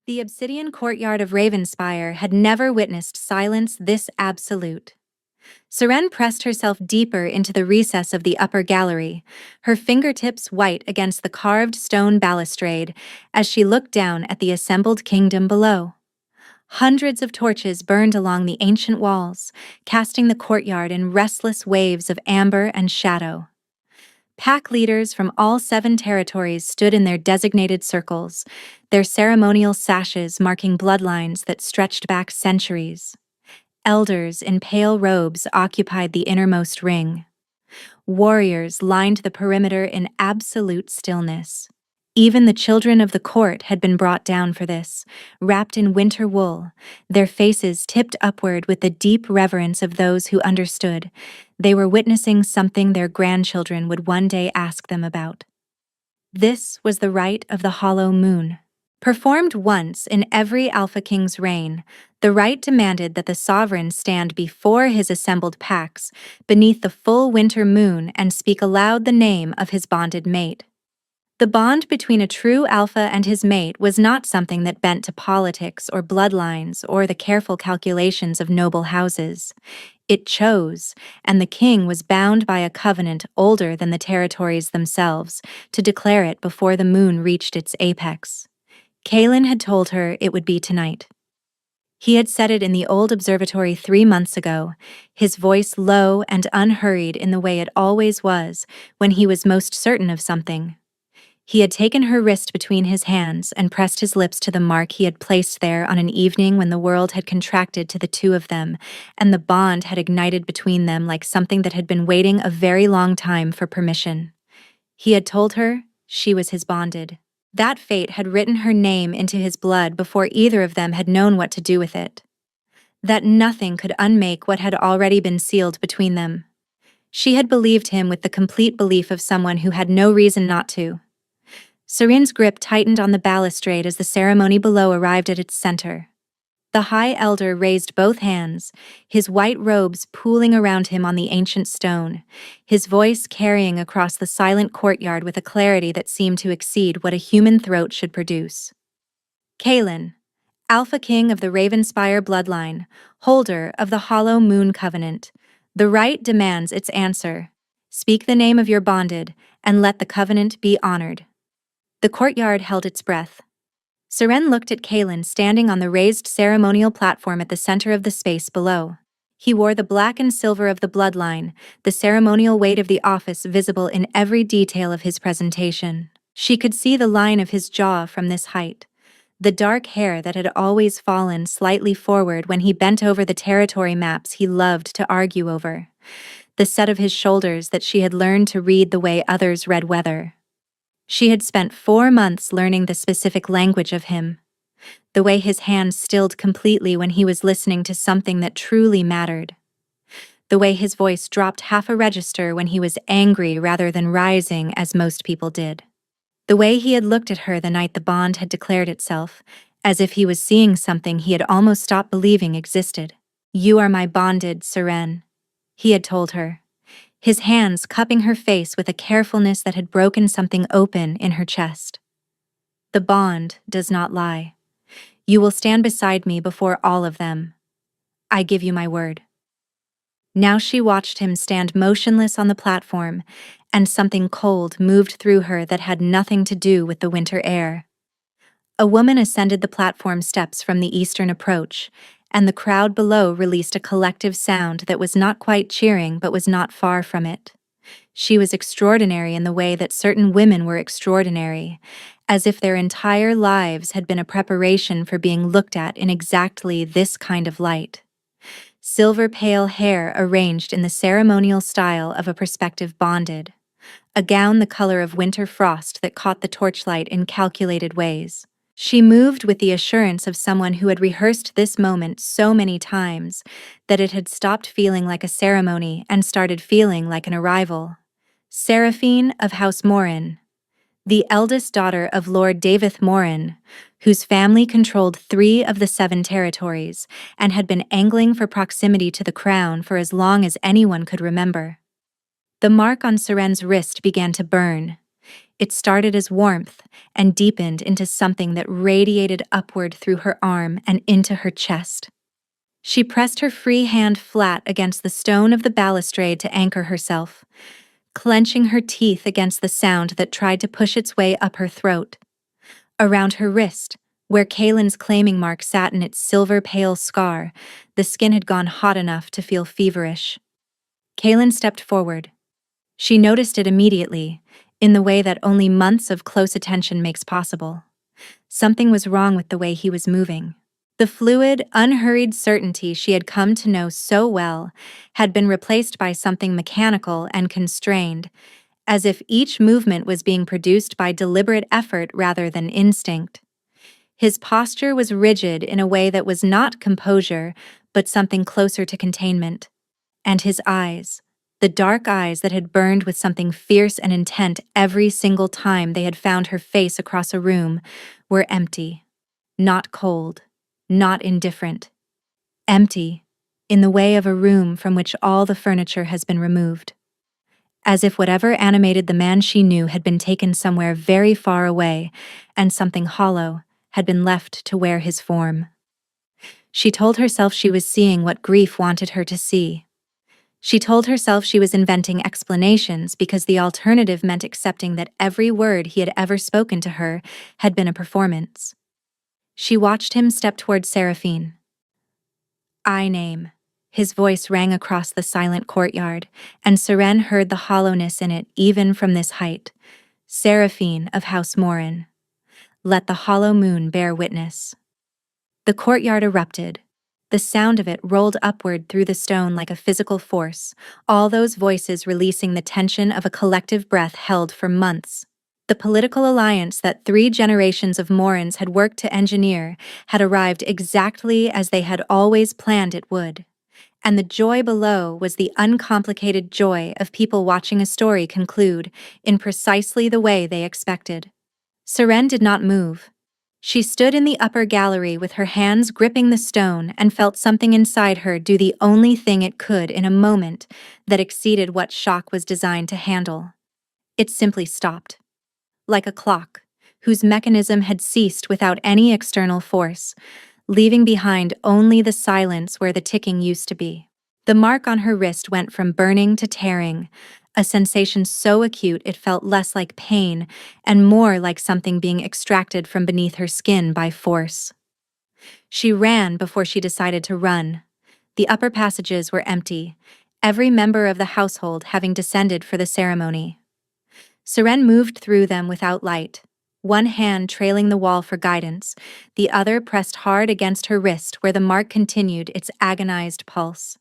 The obsidian courtyard of Ravenspire had never witnessed silence this absolute. Seren pressed herself deeper into the recess of the upper gallery, her fingertips white against the carved stone balustrade as she looked down at the assembled kingdom below. Hundreds of torches burned along the ancient walls, casting the courtyard in restless waves of amber and shadow. Pack leaders from all 7 territories stood in their designated circles, their ceremonial sashes marking bloodlines that stretched back centuries. Elders in pale robes occupied the innermost ring. Warriors lined the perimeter in absolute stillness. Even the children of the court had been brought down for this, wrapped in winter wool, their faces tipped upward with the deep reverence of those who understood. They were witnessing something their grandchildren would one day ask them about. This was the rite of the hollow moon. Performed once in every Alpha King's reign, the rite demanded that the sovereign stand before his assembled packs, beneath the full winter moon, and speak aloud the name of his bonded mate. The bond between a true alpha and his mate was not something that bent to politics or bloodlines or the careful calculations of noble houses. It chose, and the king was bound by a covenant older than the territories themselves, to declare it before the moon reached its apex. Kaelin had told her it would be tonight. He had said it in the old observatory 3 months ago, his voice low and unhurried in the way it always was when he was most certain of something. He had taken her wrist between his hands and pressed his lips to the mark he had placed there on an evening when the world had contracted to the two of them, and the bond had ignited between them like something that had been waiting a very long time for permission. He had told her she was his bonded. That fate had written her name into his blood before either of them had known what to do with it. That nothing could unmake what had already been sealed between them. She had believed him with the complete belief of someone who had no reason not to. Seren's grip tightened on the balustrade as the ceremony below arrived at its center. The High Elder raised both hands, his white robes pooling around him on the ancient stone, his voice carrying across the silent courtyard with a clarity that seemed to exceed what a human throat should produce. Kaelin, Alpha King of the Ravenspire bloodline, holder of the Hollow Moon Covenant, the rite demands its answer. Speak the name of your bonded, and let the covenant be honored. The courtyard held its breath. Seren looked at Kaelin standing on the raised ceremonial platform at the center of the space below. He wore the black and silver of the bloodline, the ceremonial weight of the office visible in every detail of his presentation. She could see the line of his jaw from this height, the dark hair that had always fallen slightly forward when he bent over the territory maps he loved to argue over, the set of his shoulders that she had learned to read the way others read weather. She had spent 4 months learning the specific language of him, the way his hands stilled completely when he was listening to something that truly mattered, the way his voice dropped half a register when he was angry rather than rising as most people did, the way he had looked at her the night the bond had declared itself, as if he was seeing something he had almost stopped believing existed. "You are my bonded, Seren," he had told her, his hands cupping her face with a carefulness that had broken something open in her chest. "The bond does not lie. You will stand beside me before all of them. I give you my word." Now she watched him stand motionless on the platform, and something cold moved through her that had nothing to do with the winter air. A woman ascended the platform steps from the eastern approach, and the crowd below released a collective sound that was not quite cheering but was not far from it. She was extraordinary in the way that certain women were extraordinary, as if their entire lives had been a preparation for being looked at in exactly this kind of light. Silver pale hair arranged in the ceremonial style of a prospective bonded, a gown the color of winter frost that caught the torchlight in calculated ways. She moved with the assurance of someone who had rehearsed this moment so many times that it had stopped feeling like a ceremony and started feeling like an arrival. Seraphine of House Morin, the eldest daughter of Lord Davith Morin, whose family controlled 3 of the 7 territories and had been angling for proximity to the crown for as long as anyone could remember. The mark on Seren's wrist began to burn. It started as warmth and deepened into something that radiated upward through her arm and into her chest. She pressed her free hand flat against the stone of the balustrade to anchor herself, clenching her teeth against the sound that tried to push its way up her throat. Around her wrist, where Kaylin's claiming mark sat in its silver pale scar, the skin had gone hot enough to feel feverish. Kaylin stepped forward. She noticed it immediately, in the way that only months of close attention makes possible. Something was wrong with the way he was moving. The fluid, unhurried certainty she had come to know so well had been replaced by something mechanical and constrained, as if each movement was being produced by deliberate effort rather than instinct. His posture was rigid in a way that was not composure, but something closer to containment. And his eyes, the dark eyes that had burned with something fierce and intent every single time they had found her face across a room, were empty. Not cold, not indifferent. Empty, in the way of a room from which all the furniture has been removed. As if whatever animated the man she knew had been taken somewhere very far away, and something hollow had been left to wear his form. She told herself she was seeing what grief wanted her to see. She told herself she was inventing explanations because the alternative meant accepting that every word he had ever spoken to her had been a performance. She watched him step toward Seraphine. "I name." His voice rang across the silent courtyard, and Seren heard the hollowness in it even from this height. "Seraphine of House Morin. Let the hollow moon bear witness." The courtyard erupted. The sound of it rolled upward through the stone like a physical force, all those voices releasing the tension of a collective breath held for months. The political alliance that 3 generations of Morins had worked to engineer had arrived exactly as they had always planned it would. And the joy below was the uncomplicated joy of people watching a story conclude in precisely the way they expected. Seren did not move. She stood in the upper gallery with her hands gripping the stone and felt something inside her do the only thing it could in a moment that exceeded what shock was designed to handle. It simply stopped. Like a clock, whose mechanism had ceased without any external force, leaving behind only the silence where the ticking used to be. The mark on her wrist went from burning to tearing, a sensation so acute it felt less like pain and more like something being extracted from beneath her skin by force. She ran before she decided to run. The upper passages were empty, every member of the household having descended for the ceremony. Seren moved through them without light, one hand trailing the wall for guidance, the other pressed hard against her wrist where the mark continued its agonized pulse.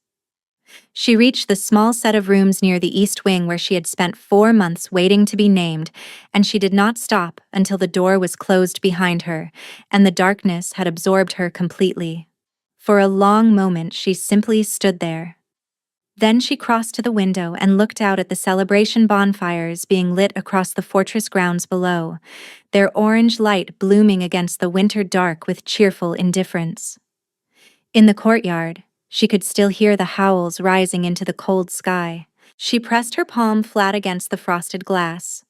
She reached the small set of rooms near the east wing where she had spent 4 months waiting to be named, and she did not stop until the door was closed behind her, and the darkness had absorbed her completely. For a long moment she simply stood there. Then she crossed to the window and looked out at the celebration bonfires being lit across the fortress grounds below, their orange light blooming against the winter dark with cheerful indifference. In the courtyard, she could still hear the howls rising into the cold sky. She pressed her palm flat against the frosted glass.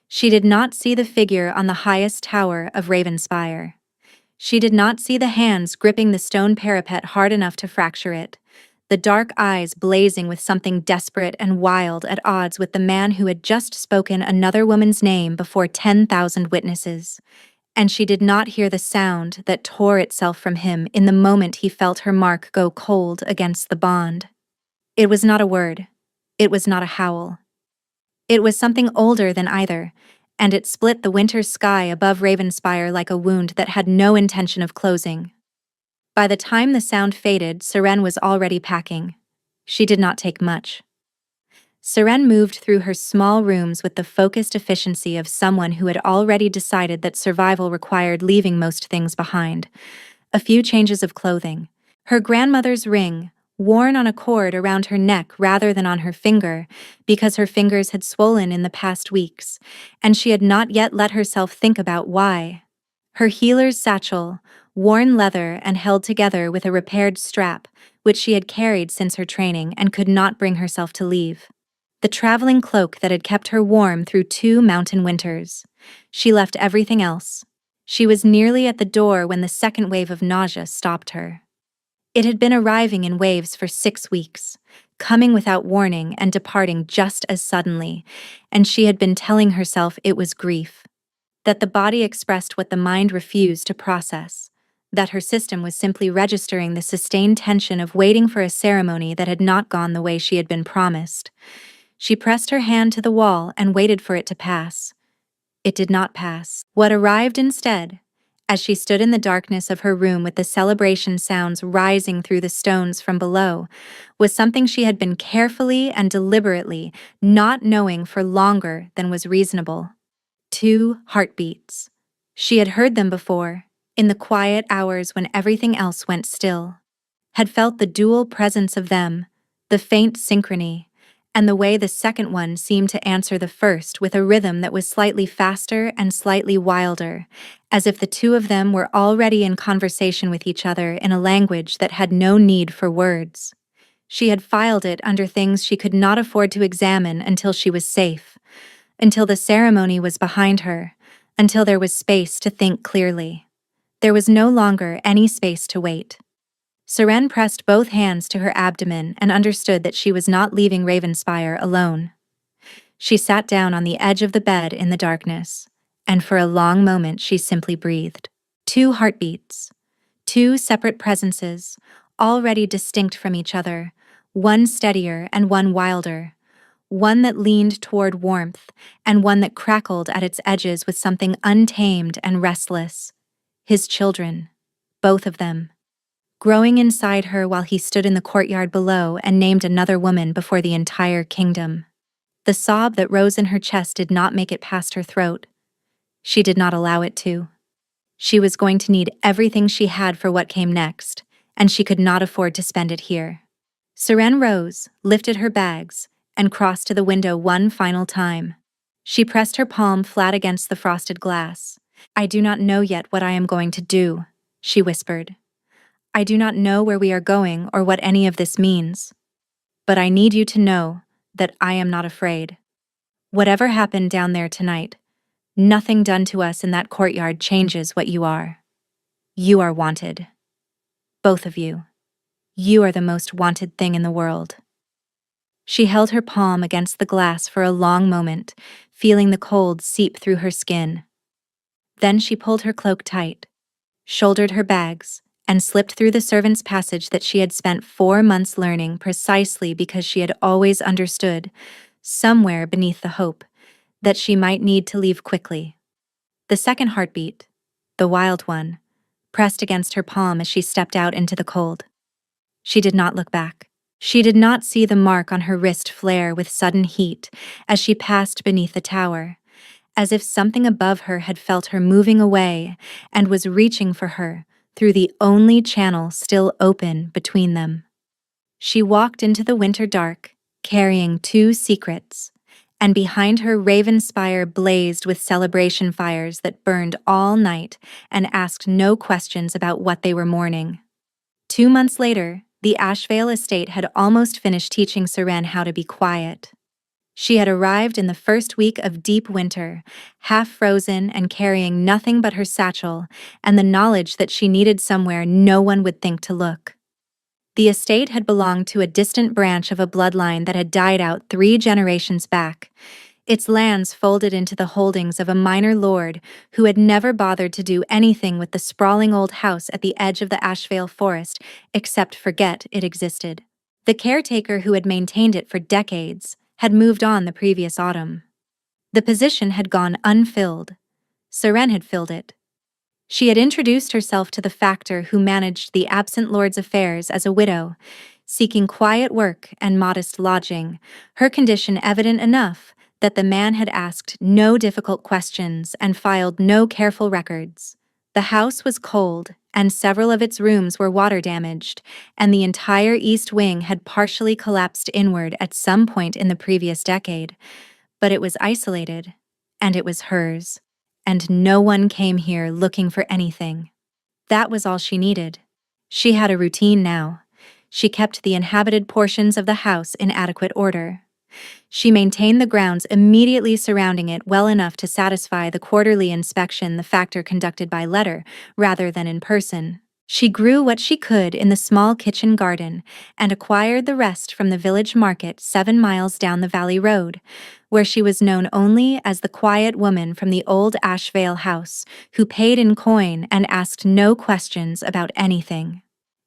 She did not see the figure on the highest tower of Ravenspire. She did not see the hands gripping the stone parapet hard enough to fracture it, the dark eyes blazing with something desperate and wild at odds with the man who had just spoken another woman's name before 10,000 witnesses. And she did not hear the sound that tore itself from him in the moment he felt her mark go cold against the bond. It was not a word. It was not a howl. It was something older than either, and it split the winter sky above Ravenspire like a wound that had no intention of closing. By the time the sound faded, Seren was already packing. She did not take much. Seren moved through her small rooms with the focused efficiency of someone who had already decided that survival required leaving most things behind. A few changes of clothing. Her grandmother's ring, worn on a cord around her neck rather than on her finger, because her fingers had swollen in the past weeks, and she had not yet let herself think about why. Her healer's satchel, worn leather and held together with a repaired strap, which she had carried since her training and could not bring herself to leave. the traveling cloak that had kept her warm through 2 mountain winters. She left everything else. She was nearly at the door when the second wave of nausea stopped her. It had been arriving in waves for 6 weeks, coming without warning and departing just as suddenly, and she had been telling herself it was grief. That the body expressed what the mind refused to process. That her system was simply registering the sustained tension of waiting for a ceremony that had not gone the way she had been promised. She pressed her hand to the wall and waited for it to pass. It did not pass. What arrived instead, as she stood in the darkness of her room with the celebration sounds rising through the stones from below, was something she had been carefully and deliberately not knowing for longer than was reasonable. 2 heartbeats. She had heard them before, in the quiet hours when everything else went still. Had felt the dual presence of them, the faint synchrony, and the way the second one seemed to answer the first with a rhythm that was slightly faster and slightly wilder, as if the two of them were already in conversation with each other in a language that had no need for words. She had filed it under things she could not afford to examine until she was safe, until the ceremony was behind her, until there was space to think clearly. There was no longer any space to wait. Seren pressed both hands to her abdomen and understood that she was not leaving Ravenspire alone. She sat down on the edge of the bed in the darkness, and for a long moment she simply breathed. 2 heartbeats. 2 separate presences, already distinct from each other, one steadier and one wilder. One that leaned toward warmth, and one that crackled at its edges with something untamed and restless. His children, both of them. Growing inside her while he stood in the courtyard below and named another woman before the entire kingdom. The sob that rose in her chest did not make it past her throat. She did not allow it to. She was going to need everything she had for what came next, and she could not afford to spend it here. Seren rose, lifted her bags, and crossed to the window one final time. She pressed her palm flat against the frosted glass. "I do not know yet what I am going to do," she whispered. "I do not know where we are going or what any of this means. But I need you to know that I am not afraid. Whatever happened down there tonight, nothing done to us in that courtyard changes what you are. You are wanted. Both of you. You are the most wanted thing in the world." She held her palm against the glass for a long moment, feeling the cold seep through her skin. Then she pulled her cloak tight, shouldered her bags, and slipped through the servants' passage that she had spent 4 months learning precisely because she had always understood, somewhere beneath the hope, that she might need to leave quickly. The second heartbeat, the wild one, pressed against her palm as she stepped out into the cold. She did not look back. She did not see the mark on her wrist flare with sudden heat as she passed beneath the tower, as if something above her had felt her moving away and was reaching for her through the only channel still open between them. She walked into the winter dark, carrying 2 secrets, and behind her Ravenspire blazed with celebration fires that burned all night and asked no questions about what they were mourning. 2 months later, the Ashvale estate had almost finished teaching Seren how to be quiet. She had arrived in the first week of deep winter, half frozen and carrying nothing but her satchel and the knowledge that she needed somewhere no one would think to look. The estate had belonged to a distant branch of a bloodline that had died out 3 generations back, its lands folded into the holdings of a minor lord who had never bothered to do anything with the sprawling old house at the edge of the Ashvale forest except forget it existed. The caretaker who had maintained it for decades had moved on the previous autumn. The position had gone unfilled. Seren had filled it. She had introduced herself to the factor who managed the absent lord's affairs as a widow, seeking quiet work and modest lodging, her condition evident enough that the man had asked no difficult questions and filed no careful records. The house was cold, and several of its rooms were water damaged, and the entire east wing had partially collapsed inward at some point in the previous decade. But it was isolated, and it was hers, and no one came here looking for anything. That was all she needed. She had a routine now. She kept the inhabited portions of the house in adequate order. She maintained the grounds immediately surrounding it well enough to satisfy the quarterly inspection the factor conducted by letter, rather than in person. She grew what she could in the small kitchen garden and acquired the rest from the village market 7 miles down the valley road, where she was known only as the quiet woman from the old Ashvale house who paid in coin and asked no questions about anything.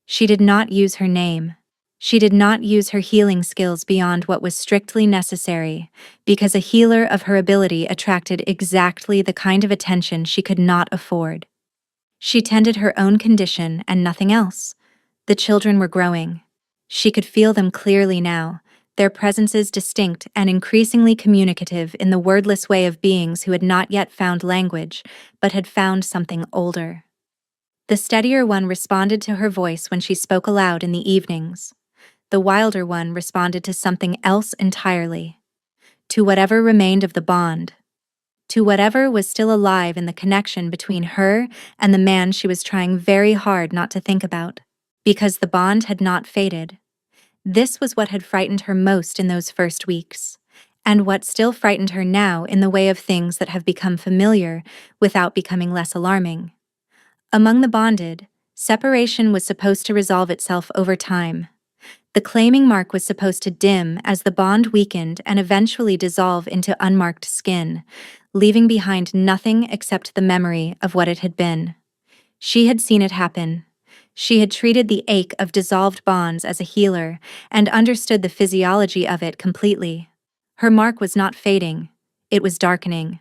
She did not use her name. She did not use her healing skills beyond what was strictly necessary, because a healer of her ability attracted exactly the kind of attention she could not afford. She tended her own condition and nothing else. The children were growing. She could feel them clearly now, their presences distinct and increasingly communicative in the wordless way of beings who had not yet found language, but had found something older. The steadier one responded to her voice when she spoke aloud in the evenings. The wilder one responded to something else entirely. To whatever remained of the bond. To whatever was still alive in the connection between her and the man she was trying very hard not to think about, because the bond had not faded. This was what had frightened her most in those first weeks, and what still frightened her now in the way of things that have become familiar without becoming less alarming. Among the bonded, separation was supposed to resolve itself over time. The claiming mark was supposed to dim as the bond weakened and eventually dissolve into unmarked skin, leaving behind nothing except the memory of what it had been. She had seen it happen. She had treated the ache of dissolved bonds as a healer and understood the physiology of it completely. Her mark was not fading. It was darkening.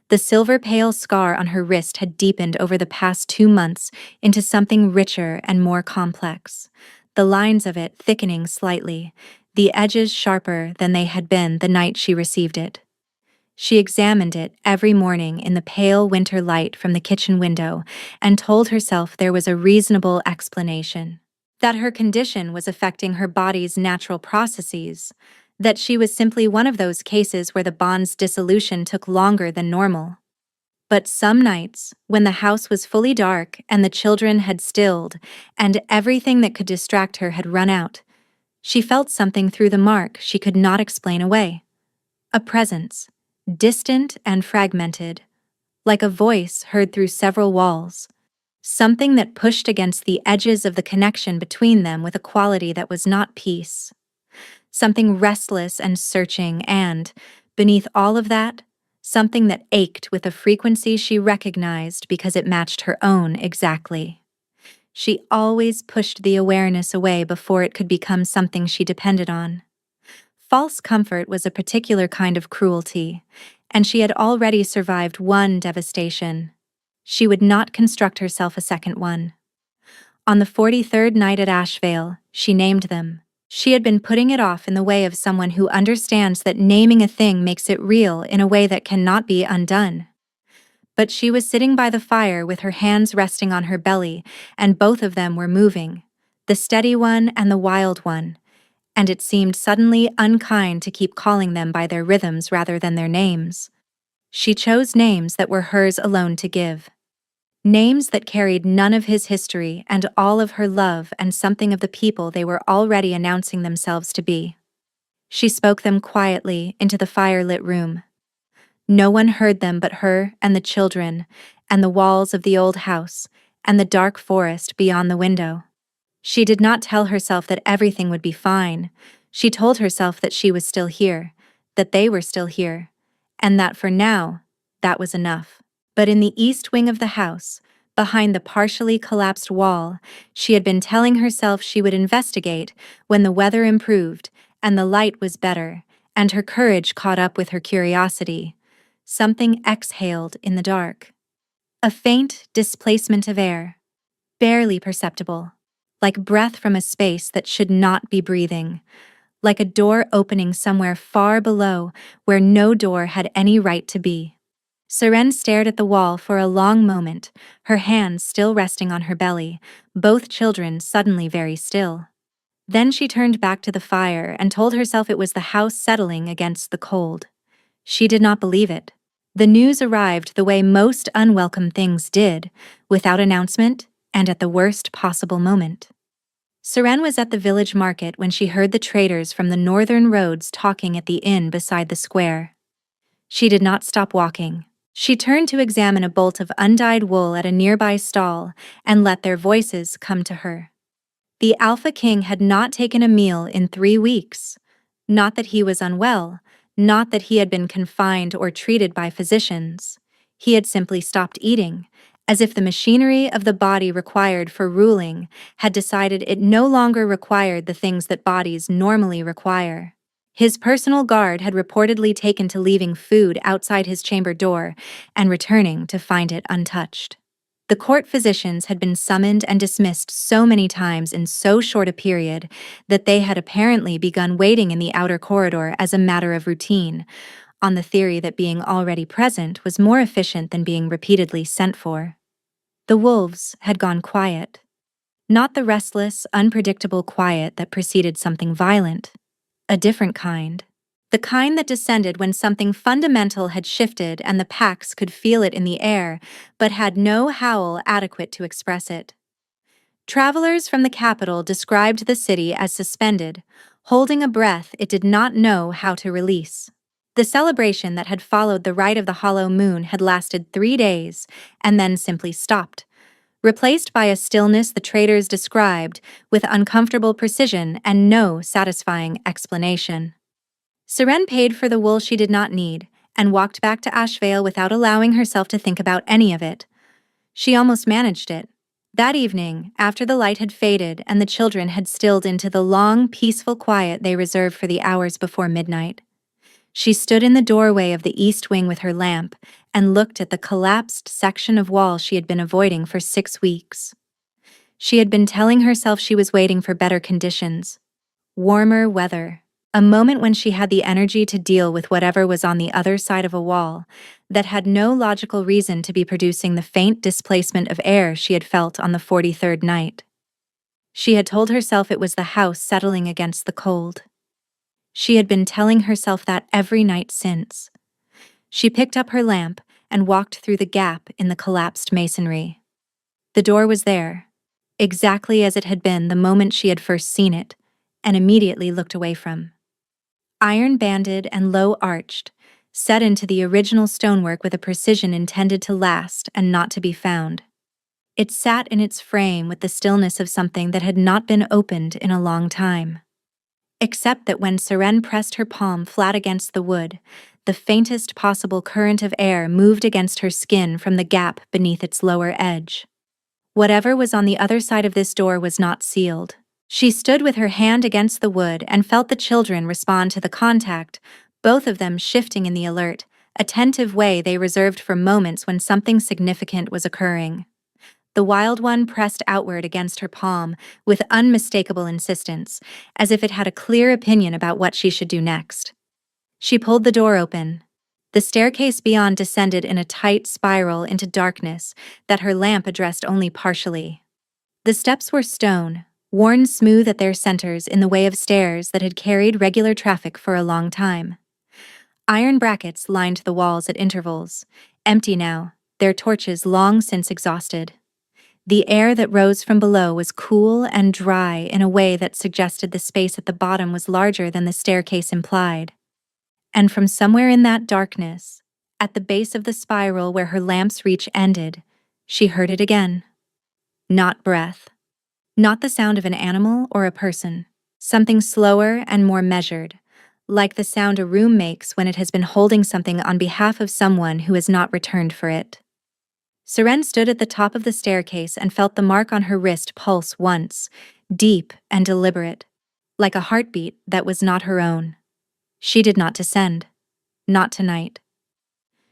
The silver pale scar on her wrist had deepened over the past 2 months into something richer and more complex. The lines of it thickening slightly, the edges sharper than they had been the night she received it. She examined it every morning in the pale winter light from the kitchen window and told herself there was a reasonable explanation. That her condition was affecting her body's natural processes, that she was simply one of those cases where the bond's dissolution took longer than normal. But some nights, when the house was fully dark and the children had stilled and everything that could distract her had run out, she felt something through the mark she could not explain away. A presence, distant and fragmented, like a voice heard through several walls. Something that pushed against the edges of the connection between them with a quality that was not peace. Something restless and searching and, beneath all of that, something that ached with a frequency she recognized because it matched her own exactly. She always pushed the awareness away before it could become something she depended on. False comfort was a particular kind of cruelty, and she had already survived one devastation. She would not construct herself a second one. On the 43rd night at Ashvale, she named them. She had been putting it off in the way of someone who understands that naming a thing makes it real in a way that cannot be undone. But she was sitting by the fire with her hands resting on her belly, and both of them were moving, the steady one and the wild one, and it seemed suddenly unkind to keep calling them by their rhythms rather than their names. She chose names that were hers alone to give. Names that carried none of his history and all of her love and something of the people they were already announcing themselves to be. She spoke them quietly into the fire-lit room. No one heard them but her and the children, and the walls of the old house, and the dark forest beyond the window. She did not tell herself that everything would be fine. She told herself that she was still here, that they were still here, and that for now, that was enough. But in the east wing of the house, behind the partially collapsed wall, she had been telling herself she would investigate when the weather improved and the light was better, and her courage caught up with her curiosity. Something exhaled in the dark. A faint displacement of air, barely perceptible, like breath from a space that should not be breathing, like a door opening somewhere far below where no door had any right to be. Seren stared at the wall for a long moment, her hands still resting on her belly, both children suddenly very still. Then she turned back to the fire and told herself it was the house settling against the cold. She did not believe it. The news arrived the way most unwelcome things did, without announcement and at the worst possible moment. Seren was at the village market when she heard the traders from the northern roads talking at the inn beside the square. She did not stop walking. She turned to examine a bolt of undyed wool at a nearby stall and let their voices come to her. The Alpha King had not taken a meal in 3 weeks. Not that he was unwell, not that he had been confined or treated by physicians. He had simply stopped eating, as if the machinery of the body required for ruling had decided it no longer required the things that bodies normally require. His personal guard had reportedly taken to leaving food outside his chamber door and returning to find it untouched. The court physicians had been summoned and dismissed so many times in so short a period that they had apparently begun waiting in the outer corridor as a matter of routine, on the theory that being already present was more efficient than being repeatedly sent for. The wolves had gone quiet. Not the restless, unpredictable quiet that preceded something violent. A different kind. The kind that descended when something fundamental had shifted and the packs could feel it in the air, but had no howl adequate to express it. Travelers from the capital described the city as suspended, holding a breath it did not know how to release. The celebration that had followed the rite of the hollow moon had lasted 3 days, and then simply stopped, replaced by a stillness the traders described with uncomfortable precision and no satisfying explanation. Seren paid for the wool she did not need and walked back to Ashvale without allowing herself to think about any of it. She almost managed it. That evening, after the light had faded and the children had stilled into the long, peaceful quiet they reserved for the hours before midnight, she stood in the doorway of the east wing with her lamp and looked at the collapsed section of wall she had been avoiding for 6 weeks. She had been telling herself she was waiting for better conditions, warmer weather, a moment when she had the energy to deal with whatever was on the other side of a wall that had no logical reason to be producing the faint displacement of air she had felt on the 43rd night. She had told herself it was the house settling against the cold. She had been telling herself that every night since. She picked up her lamp and walked through the gap in the collapsed masonry. The door was there, exactly as it had been the moment she had first seen it, and immediately looked away from. Iron-banded and low-arched, set into the original stonework with a precision intended to last and not to be found. It sat in its frame with the stillness of something that had not been opened in a long time. Except that when Seren pressed her palm flat against the wood, the faintest possible current of air moved against her skin from the gap beneath its lower edge. Whatever was on the other side of this door was not sealed. She stood with her hand against the wood and felt the children respond to the contact, both of them shifting in the alert, attentive way they reserved for moments when something significant was occurring. The wild one pressed outward against her palm with unmistakable insistence, as if it had a clear opinion about what she should do next. She pulled the door open. The staircase beyond descended in a tight spiral into darkness that her lamp addressed only partially. The steps were stone, worn smooth at their centers in the way of stairs that had carried regular traffic for a long time. Iron brackets lined the walls at intervals, empty now, their torches long since exhausted. The air that rose from below was cool and dry in a way that suggested the space at the bottom was larger than the staircase implied. And from somewhere in that darkness, at the base of the spiral where her lamp's reach ended, she heard it again. Not breath. Not the sound of an animal or a person. Something slower and more measured, like the sound a room makes when it has been holding something on behalf of someone who has not returned for it. Seren stood at the top of the staircase and felt the mark on her wrist pulse once, deep and deliberate, like a heartbeat that was not her own. She did not descend. Not tonight.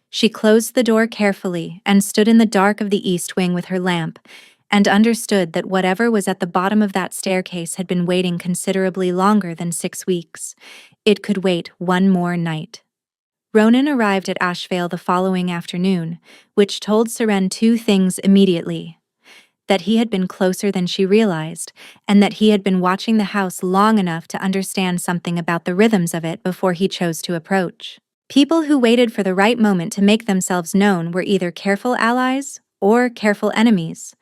She closed the door carefully and stood in the dark of the east wing with her lamp, and understood that whatever was at the bottom of that staircase had been waiting considerably longer than 6 weeks. It could wait one more night. Ronan arrived at Ashvale the following afternoon, which told Seren 2 things immediately. That he had been closer than she realized, and that he had been watching the house long enough to understand something about the rhythms of it before he chose to approach. People who waited for the right moment to make themselves known were either careful allies or careful enemies,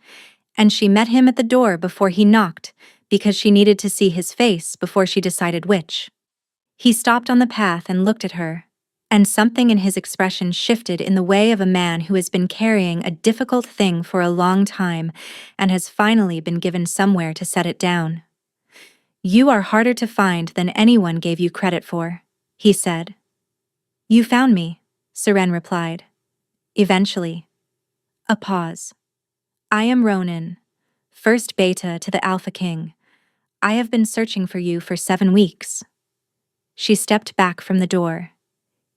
and she met him at the door before he knocked, because she needed to see his face before she decided which. He stopped on the path and looked at her, and something in his expression shifted in the way of a man who has been carrying a difficult thing for a long time and has finally been given somewhere to set it down. "You are harder to find than anyone gave you credit for," he said. "You found me," Seren replied. "Eventually." A pause. "I am Ronan, first beta to the Alpha King. I have been searching for you for 7 weeks." She stepped back from the door.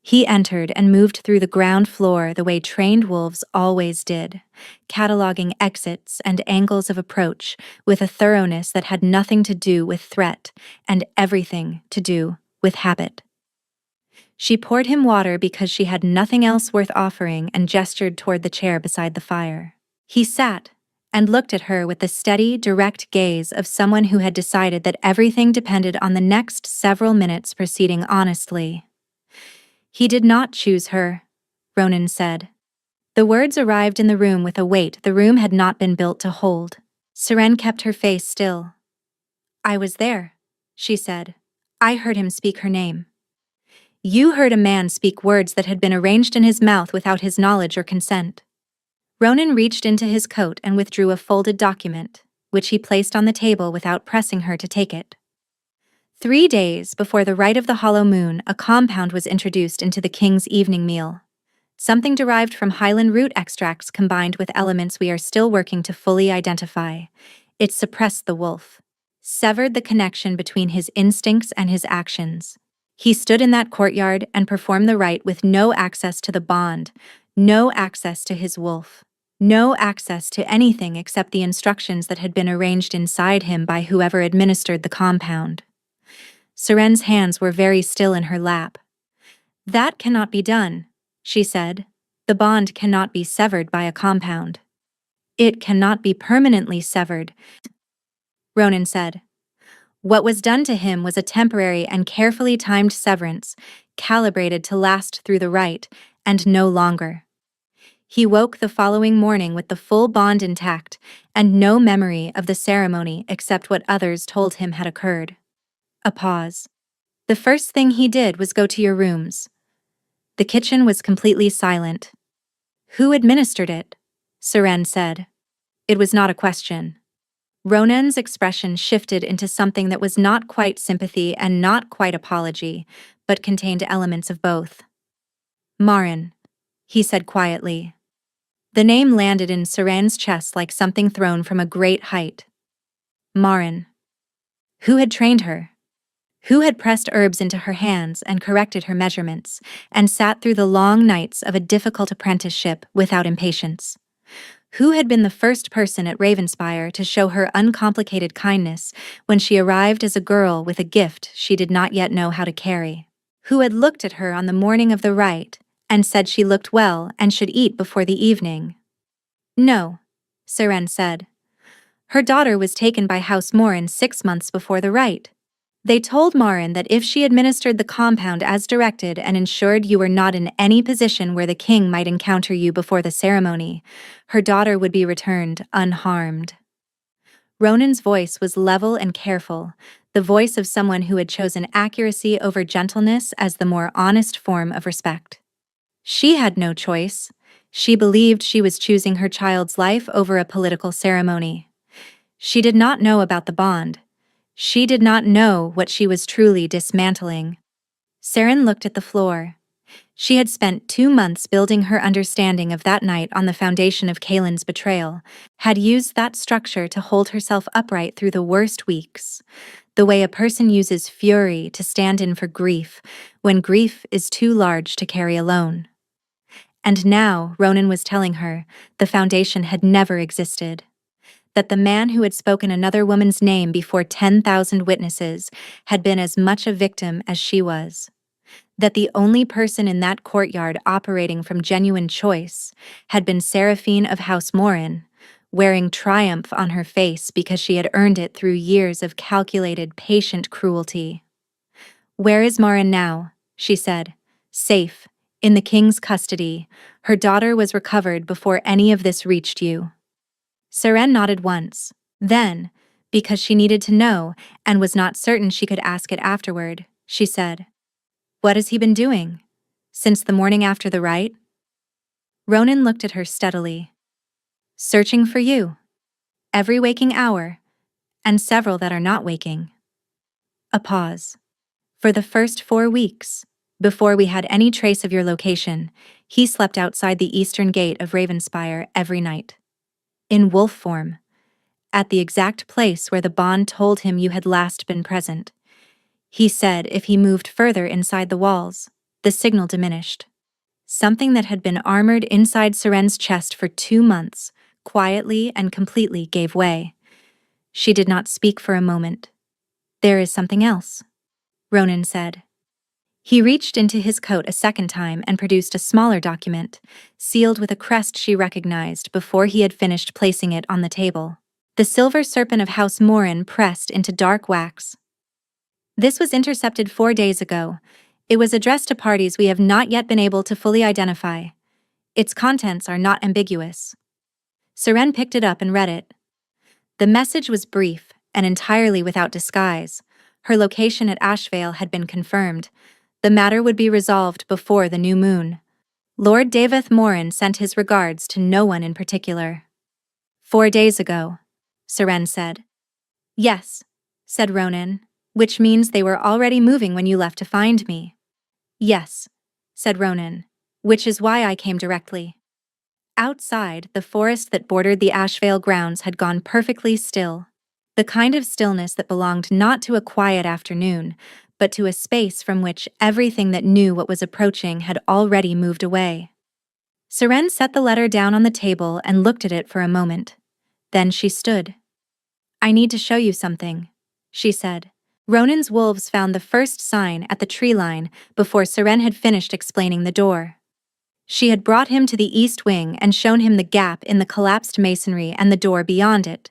He entered and moved through the ground floor the way trained wolves always did, cataloging exits and angles of approach with a thoroughness that had nothing to do with threat and everything to do with habit. She poured him water because she had nothing else worth offering and gestured toward the chair beside the fire. He sat and looked at her with the steady, direct gaze of someone who had decided that everything depended on the next several minutes proceeding honestly. "He did not choose her," Ronan said. The words arrived in the room with a weight the room had not been built to hold. Seren kept her face still. "I was there," she said. "I heard him speak her name." "You heard a man speak words that had been arranged in his mouth without his knowledge or consent." Ronan reached into his coat and withdrew a folded document, which he placed on the table without pressing her to take it. 3 days before the rite of the hollow moon, a compound was introduced into the king's evening meal. Something derived from highland root extracts combined with elements we are still working to fully identify. It suppressed the wolf, severed the connection between his instincts and his actions. He stood in that courtyard and performed the rite with no access to the bond, no access to his wolf, no access to anything except the instructions that had been arranged inside him by whoever administered the compound. Seren's hands were very still in her lap. "That cannot be done," she said. "The bond cannot be severed by a compound." "It cannot be permanently severed," Ronan said. What was done to him was a temporary and carefully timed severance, calibrated to last through the rite, and no longer. He woke the following morning with the full bond intact, and no memory of the ceremony except what others told him had occurred. A pause. "The first thing he did was go to your rooms." The kitchen was completely silent. "Who administered it?" Seren said. It was not a question. Ronan's expression shifted into something that was not quite sympathy and not quite apology, but contained elements of both. "Marin," he said quietly. The name landed in Seren's chest like something thrown from a great height. Marin. Who had trained her? Who had pressed herbs into her hands and corrected her measurements, and sat through the long nights of a difficult apprenticeship without impatience? Who had been the first person at Ravenspire to show her uncomplicated kindness when she arrived as a girl with a gift she did not yet know how to carry? Who had looked at her on the morning of the rite and said she looked well and should eat before the evening? "No," Seren said. "Her daughter was taken by House Morin 6 months before the rite. They told Marin that if she administered the compound as directed and ensured you were not in any position where the king might encounter you before the ceremony, her daughter would be returned unharmed." Ronan's voice was level and careful, the voice of someone who had chosen accuracy over gentleness as the more honest form of respect. She had no choice. She believed she was choosing her child's life over a political ceremony. She did not know about the bond. She did not know what she was truly dismantling. Seren looked at the floor. She had spent 2 months building her understanding of that night on the foundation of Kaelin's betrayal, had used that structure to hold herself upright through the worst weeks, the way a person uses fury to stand in for grief when grief is too large to carry alone. And now, Ronan was telling her, the foundation had never existed. That the man who had spoken another woman's name before 10,000 witnesses had been as much a victim as she was. That the only person in that courtyard operating from genuine choice had been Seraphine of House Morin, wearing triumph on her face because she had earned it through years of calculated, patient cruelty. "Where is Marin now?" she said. "Safe, in the king's custody. Her daughter was recovered before any of this reached you." Seren nodded once. Then, Because she needed to know and was not certain she could ask it afterward, she said. What has he been doing? Since the morning after the rite? Ronan looked at her steadily. Searching for you. Every waking hour, and several that are not waking. A pause. For the first 4 weeks, before we had any trace of your location, he slept outside the eastern gate of Ravenspire every night. In wolf form. At the exact place where the bond told him you had last been present. He said if he moved further inside the walls, the signal diminished. Something that had been armored inside Seren's chest for 2 months, quietly and completely gave way. She did not speak for a moment. There is something else, Ronan said. He reached into his coat a second time and produced a smaller document, sealed with a crest she recognized before he had finished placing it on the table. The silver serpent of House Morin pressed into dark wax. This was intercepted 4 days ago. It was addressed to parties we have not yet been able to fully identify. Its contents are not ambiguous. Seren picked it up and read it. The message was brief and entirely without disguise. Her location at Ashvale had been confirmed. The matter would be resolved before the new moon. Lord Daveth Morin sent his regards to no one in particular. 4 days ago, Seren said. Yes, said Ronan, which means they were already moving when you left to find me. Yes, said Ronan, which is why I came directly. Outside, the forest that bordered the Ashvale grounds had gone perfectly still. The kind of stillness that belonged not to a quiet afternoon, but to a space from which everything that knew what was approaching had already moved away. Seren set the letter down on the table and looked at it for a moment. Then she stood. I need to show you something, she said. Ronan's wolves found the first sign at the tree line before Seren had finished explaining the door. She had brought him to the east wing and shown him the gap in the collapsed masonry and the door beyond it,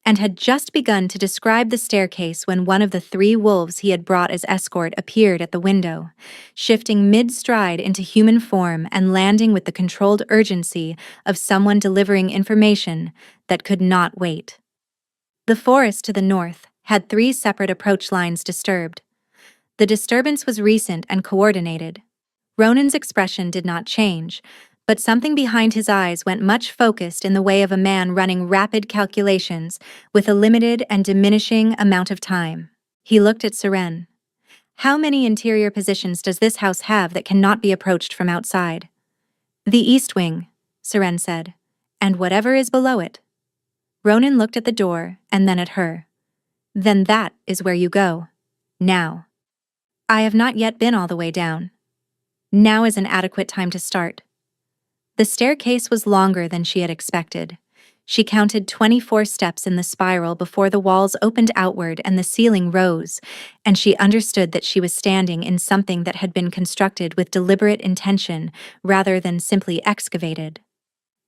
and had just begun to describe the staircase when one of the 3 wolves he had brought as escort appeared at the window, shifting mid-stride into human form and landing with the controlled urgency of someone delivering information that could not wait. The forest to the north had 3 separate approach lines disturbed. The disturbance was recent and coordinated. Ronan's expression did not change, but something behind his eyes went much focused in the way of a man running rapid calculations with a limited and diminishing amount of time. He looked at Seren. How many interior positions does this house have that cannot be approached from outside? The east wing, Seren said, and whatever is below it. Ronan looked at the door and then at her. Then that is where you go. Now. I have not yet been all the way down. Now is an adequate time to start. The staircase was longer than she had expected. She counted 24 steps in the spiral before the walls opened outward and the ceiling rose, and she understood that she was standing in something that had been constructed with deliberate intention rather than simply excavated.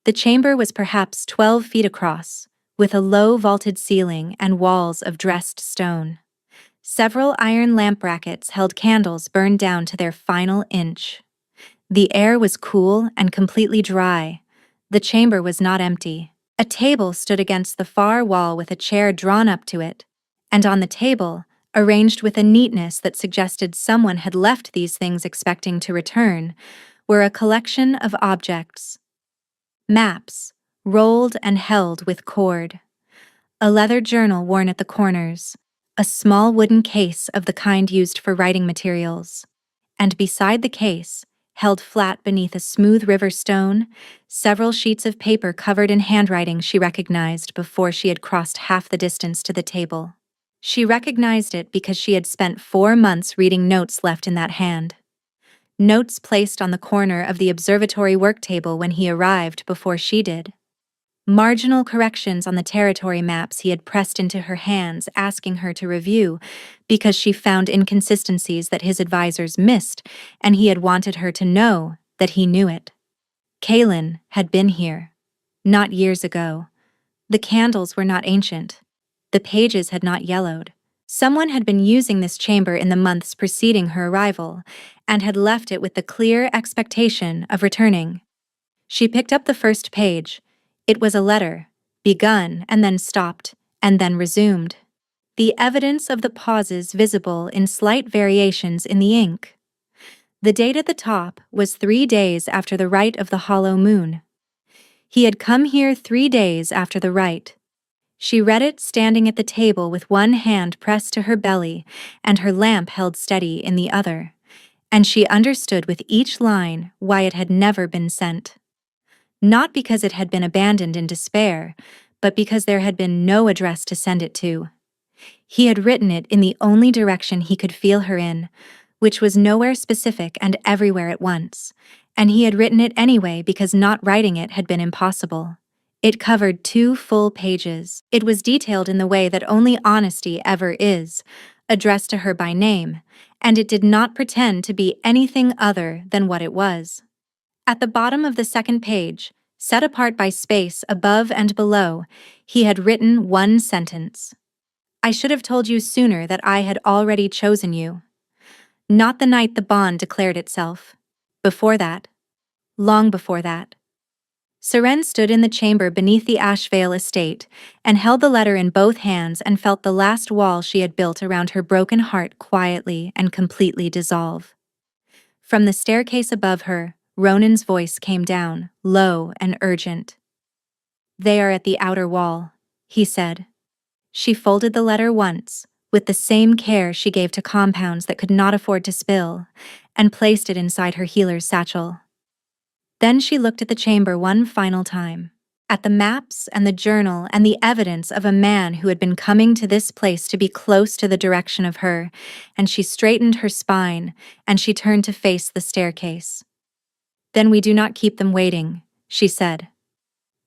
The chamber was perhaps 12 feet across, with a low vaulted ceiling and walls of dressed stone. Several iron lamp brackets held candles burned down to their final inch. The air was cool and completely dry. The chamber was not empty. A table stood against the far wall with a chair drawn up to it, and on the table, arranged with a neatness that suggested someone had left these things expecting to return, were a collection of objects. Maps, rolled and held with cord. A leather journal worn at the corners. A small wooden case of the kind used for writing materials, and beside the case, held flat beneath a smooth river stone, several sheets of paper covered in handwriting she recognized before she had crossed half the distance to the table. She recognized it because she had spent 4 months reading notes left in that hand. Notes placed on the corner of the observatory work table when he arrived before she did. Marginal corrections on the territory maps he had pressed into her hands, asking her to review, because she found inconsistencies that his advisors missed, and he had wanted her to know that he knew it. Kaelin had been here. Not years ago. The candles were not ancient. The pages had not yellowed. Someone had been using this chamber in the months preceding her arrival, and had left it with the clear expectation of returning. She picked up the first page. It was a letter, begun and then stopped, and then resumed, the evidence of the pauses visible in slight variations in the ink. The date at the top was 3 days after the rite of the hollow moon. He had come here 3 days after the rite. She read it standing at the table with one hand pressed to her belly and her lamp held steady in the other, and she understood with each line why it had never been sent. Not because it had been abandoned in despair, but because there had been no address to send it to. He had written it in the only direction he could feel her in, which was nowhere specific and everywhere at once, and he had written it anyway because not writing it had been impossible. It covered 2 full pages. It was detailed in the way that only honesty ever is, addressed to her by name, and it did not pretend to be anything other than what it was. At the bottom of the second page, set apart by space above and below, he had written one sentence. I should have told you sooner that I had already chosen you. Not the night the bond declared itself. Before that. Long before that. Seren stood in the chamber beneath the Ashvale estate and held the letter in both hands and felt the last wall she had built around her broken heart quietly and completely dissolve. From the staircase above her, Ronan's voice came down, low and urgent. They are at the outer wall, he said. She folded the letter once, with the same care she gave to compounds that could not afford to spill, and placed it inside her healer's satchel. Then she looked at the chamber one final time, at the maps and the journal and the evidence of a man who had been coming to this place to be close to the direction of her, and she straightened her spine, and she turned to face the staircase. Then we do not keep them waiting, she said.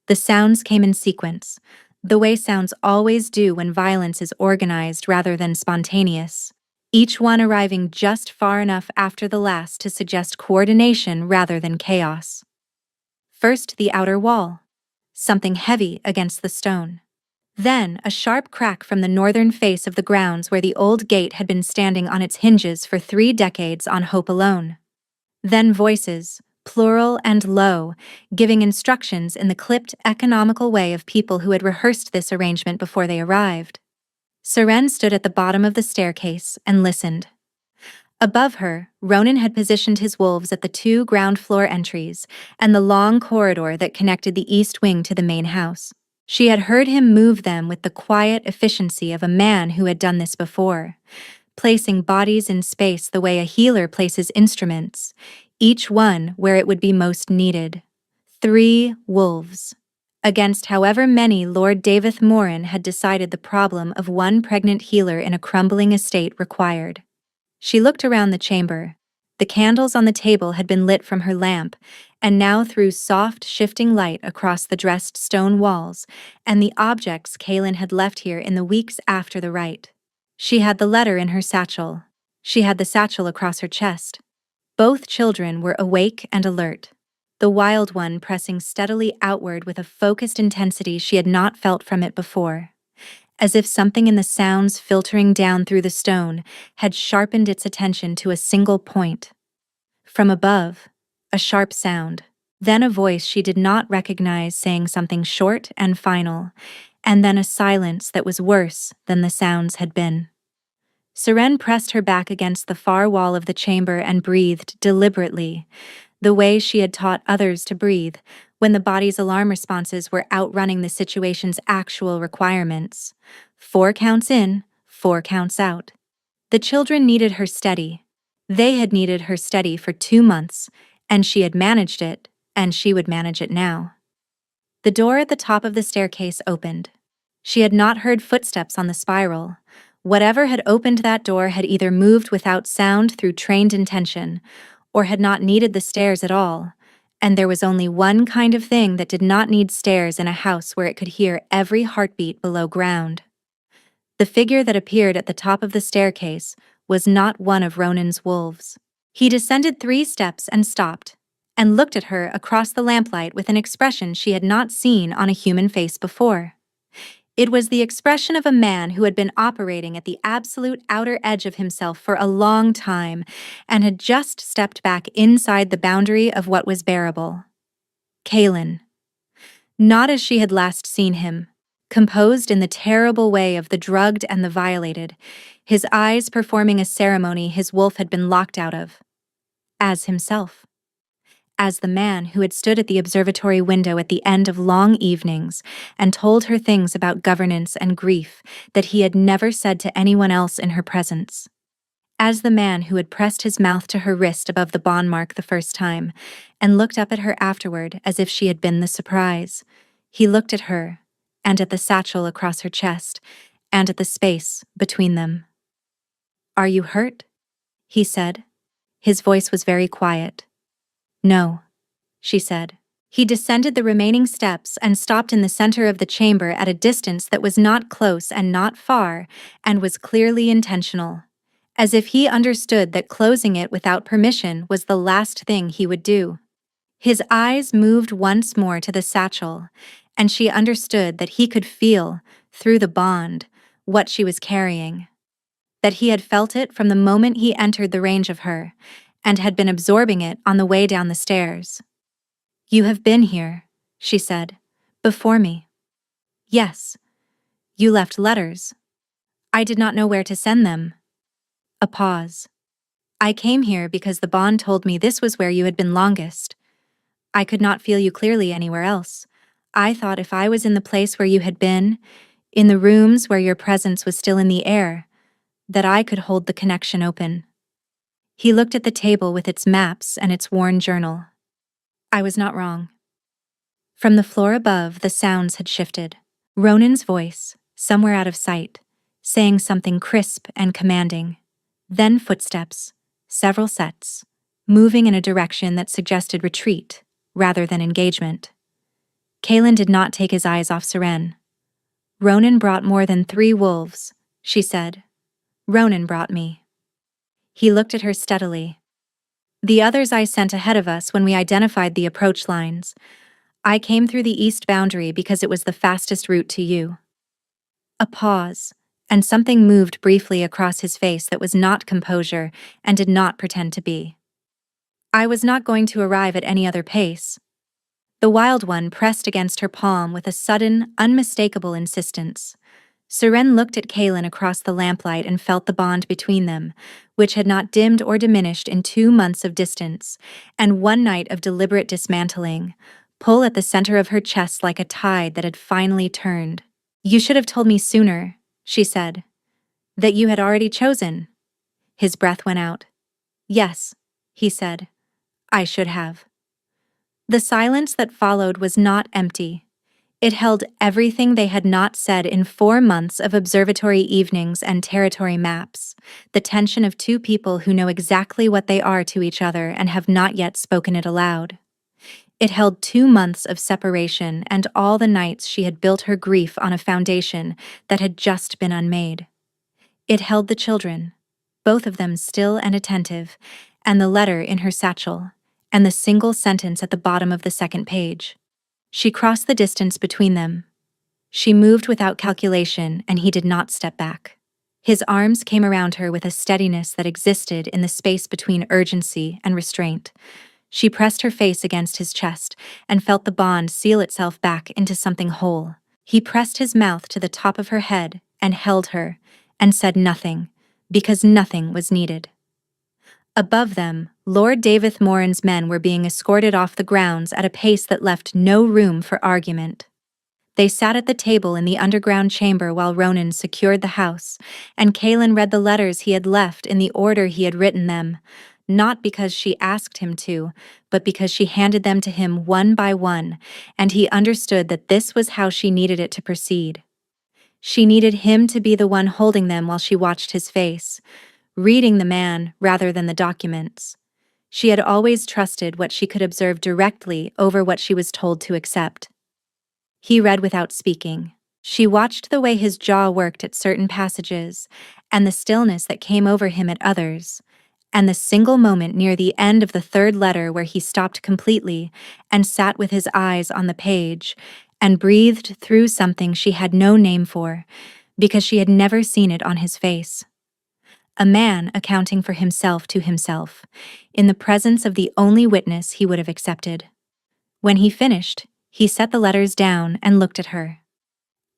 The sounds came in sequence, the way sounds always do when violence is organized rather than spontaneous, each one arriving just far enough after the last to suggest coordination rather than chaos. First, the outer wall, something heavy against the stone. Then, a sharp crack from the northern face of the grounds where the old gate had been standing on its hinges for 3 decades on hope alone. Then voices, plural and low, giving instructions in the clipped, economical way of people who had rehearsed this arrangement before they arrived. Seren stood at the bottom of the staircase and listened. Above her, Ronan had positioned his wolves at the 2 ground-floor entries and the long corridor that connected the east wing to the main house. She had heard him move them with the quiet efficiency of a man who had done this before, placing bodies in space the way a healer places instruments, each one where it would be most needed. 3 wolves. Against however many Lord Davith Morin had decided the problem of one pregnant healer in a crumbling estate required. She looked around the chamber. The candles on the table had been lit from her lamp, and now threw soft, shifting light across the dressed stone walls and the objects Kaelin had left here in the weeks after the rite. She had the letter in her satchel. She had the satchel across her chest. Both children were awake and alert, the wild one pressing steadily outward with a focused intensity she had not felt from it before, as if something in the sounds filtering down through the stone had sharpened its attention to a single point. From above, a sharp sound, then a voice she did not recognize saying something short and final, and then a silence that was worse than the sounds had been. Seren pressed her back against the far wall of the chamber and breathed deliberately, the way she had taught others to breathe, when the body's alarm responses were outrunning the situation's actual requirements. 4 counts in, 4 counts out. The children needed her steady. They had needed her steady for 2 months, and she had managed it, and she would manage it now. The door at the top of the staircase opened. She had not heard footsteps on the spiral. Whatever had opened that door had either moved without sound through trained intention, or had not needed the stairs at all, and there was only one kind of thing that did not need stairs in a house where it could hear every heartbeat below ground. The figure that appeared at the top of the staircase was not one of Ronan's wolves. He descended 3 steps and stopped, and looked at her across the lamplight with an expression she had not seen on a human face before. It was the expression of a man who had been operating at the absolute outer edge of himself for a long time and had just stepped back inside the boundary of what was bearable. Kaelin. Not as she had last seen him, composed in the terrible way of the drugged and the violated, his eyes performing a ceremony his wolf had been locked out of. As himself. As the man who had stood at the observatory window at the end of long evenings and told her things about governance and grief that he had never said to anyone else in her presence. As the man who had pressed his mouth to her wrist above the bond mark the first time and looked up at her afterward as if she had been the surprise. He looked at her, and at the satchel across her chest, and at the space between them. "Are you hurt?" he said. His voice was very quiet. "No," she said. He descended the remaining steps and stopped in the center of the chamber at a distance that was not close and not far, and was clearly intentional, as if he understood that closing it without permission was the last thing he would do. His eyes moved once more to the satchel, and she understood that he could feel, through the bond, what she was carrying. That he had felt it from the moment he entered the range of her, and had been absorbing it on the way down the stairs. "You have been here," she said, "before me." "Yes. You left letters. I did not know where to send them." A pause. "I came here because the bond told me this was where you had been longest. I could not feel you clearly anywhere else. I thought if I was in the place where you had been, in the rooms where your presence was still in the air, that I could hold the connection open." He looked at the table with its maps and its worn journal. "I was not wrong." From the floor above, the sounds had shifted. Ronan's voice, somewhere out of sight, saying something crisp and commanding. Then footsteps, several sets, moving in a direction that suggested retreat rather than engagement. Kaelin did not take his eyes off Seren. "Ronan brought more than 3 wolves," she said. "Ronan brought me." He looked at her steadily. "The others I sent ahead of us when we identified the approach lines. I came through the east boundary because it was the fastest route to you." A pause, and something moved briefly across his face that was not composure and did not pretend to be. "I was not going to arrive at any other pace." The wild one pressed against her palm with a sudden, unmistakable insistence. Seren looked at Kaelin across the lamplight and felt the bond between them, which had not dimmed or diminished in 2 months of distance, and 1 night of deliberate dismantling, pull at the center of her chest like a tide that had finally turned. "You should have told me sooner," she said. "That you had already chosen." His breath went out. "Yes," he said. "I should have." The silence that followed was not empty. It held everything they had not said in 4 months of observatory evenings and territory maps, the tension of 2 people who know exactly what they are to each other and have not yet spoken it aloud. It held 2 months of separation and all the nights she had built her grief on a foundation that had just been unmade. It held the children, both of them still and attentive, and the letter in her satchel, and the single sentence at the bottom of the 2nd page. She crossed the distance between them. She moved without calculation, and he did not step back. His arms came around her with a steadiness that existed in the space between urgency and restraint. She pressed her face against his chest and felt the bond seal itself back into something whole. He pressed his mouth to the top of her head and held her, and said nothing, because nothing was needed. Above them, Lord Davith Moran's men were being escorted off the grounds at a pace that left no room for argument. They sat at the table in the underground chamber while Ronan secured the house, and Kaelin read the letters he had left in the order he had written them, not because she asked him to, but because she handed them to him one by one, and he understood that this was how she needed it to proceed. She needed him to be the one holding them while she watched his face, reading the man rather than the documents. She had always trusted what she could observe directly over what she was told to accept. He read without speaking. She watched the way his jaw worked at certain passages, and the stillness that came over him at others, and the single moment near the end of the 3rd letter where he stopped completely and sat with his eyes on the page and breathed through something she had no name for, because she had never seen it on his face. A man accounting for himself to himself, in the presence of the only witness he would have accepted. When he finished, he set the letters down and looked at her.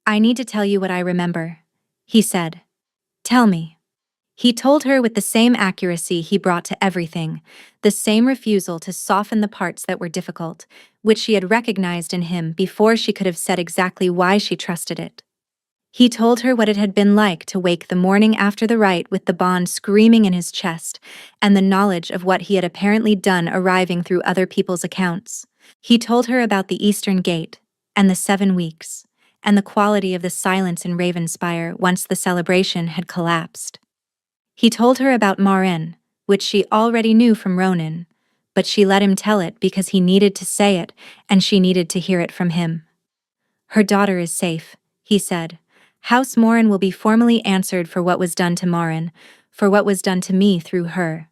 I need to tell you what I remember, he said. Tell me. He told her with the same accuracy he brought to everything, the same refusal to soften the parts that were difficult, which she had recognized in him before she could have said exactly why she trusted it. He told her what it had been like to wake the morning after the rite with the bond screaming in his chest, and the knowledge of what he had apparently done arriving through other people's accounts. He told her about the Eastern Gate, and the 7 weeks, and the quality of the silence in Ravenspire once the celebration had collapsed. He told her about Marin, which she already knew from Ronan, but she let him tell it because he needed to say it, and she needed to hear it from him. Her daughter is safe, he said. House Morin will be formally answered for what was done to Marin, for what was done to me through her,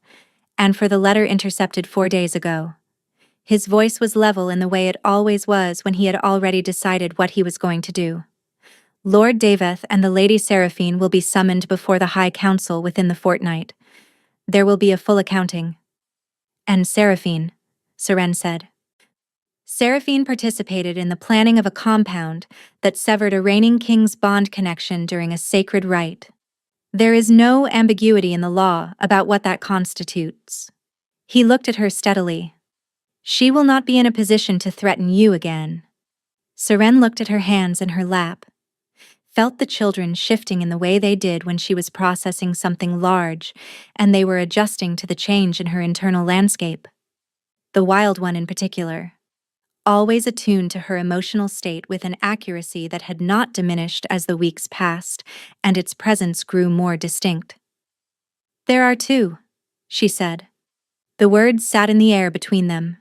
and for the letter intercepted 4 days ago. His voice was level in the way it always was when he had already decided what he was going to do. Lord Daveth and the Lady Seraphine will be summoned before the High Council within the fortnight. There will be a full accounting. And Seraphine, Seren said. Seraphine participated in the planning of a compound that severed a reigning king's bond connection during a sacred rite. There is no ambiguity in the law about what that constitutes. He looked at her steadily. She will not be in a position to threaten you again. Seren looked at her hands in her lap, felt the children shifting in the way they did when she was processing something large, and they were adjusting to the change in her internal landscape. The wild one in particular, always attuned to her emotional state with an accuracy that had not diminished as the weeks passed, and its presence grew more distinct. There are 2, she said. The words sat in the air between them.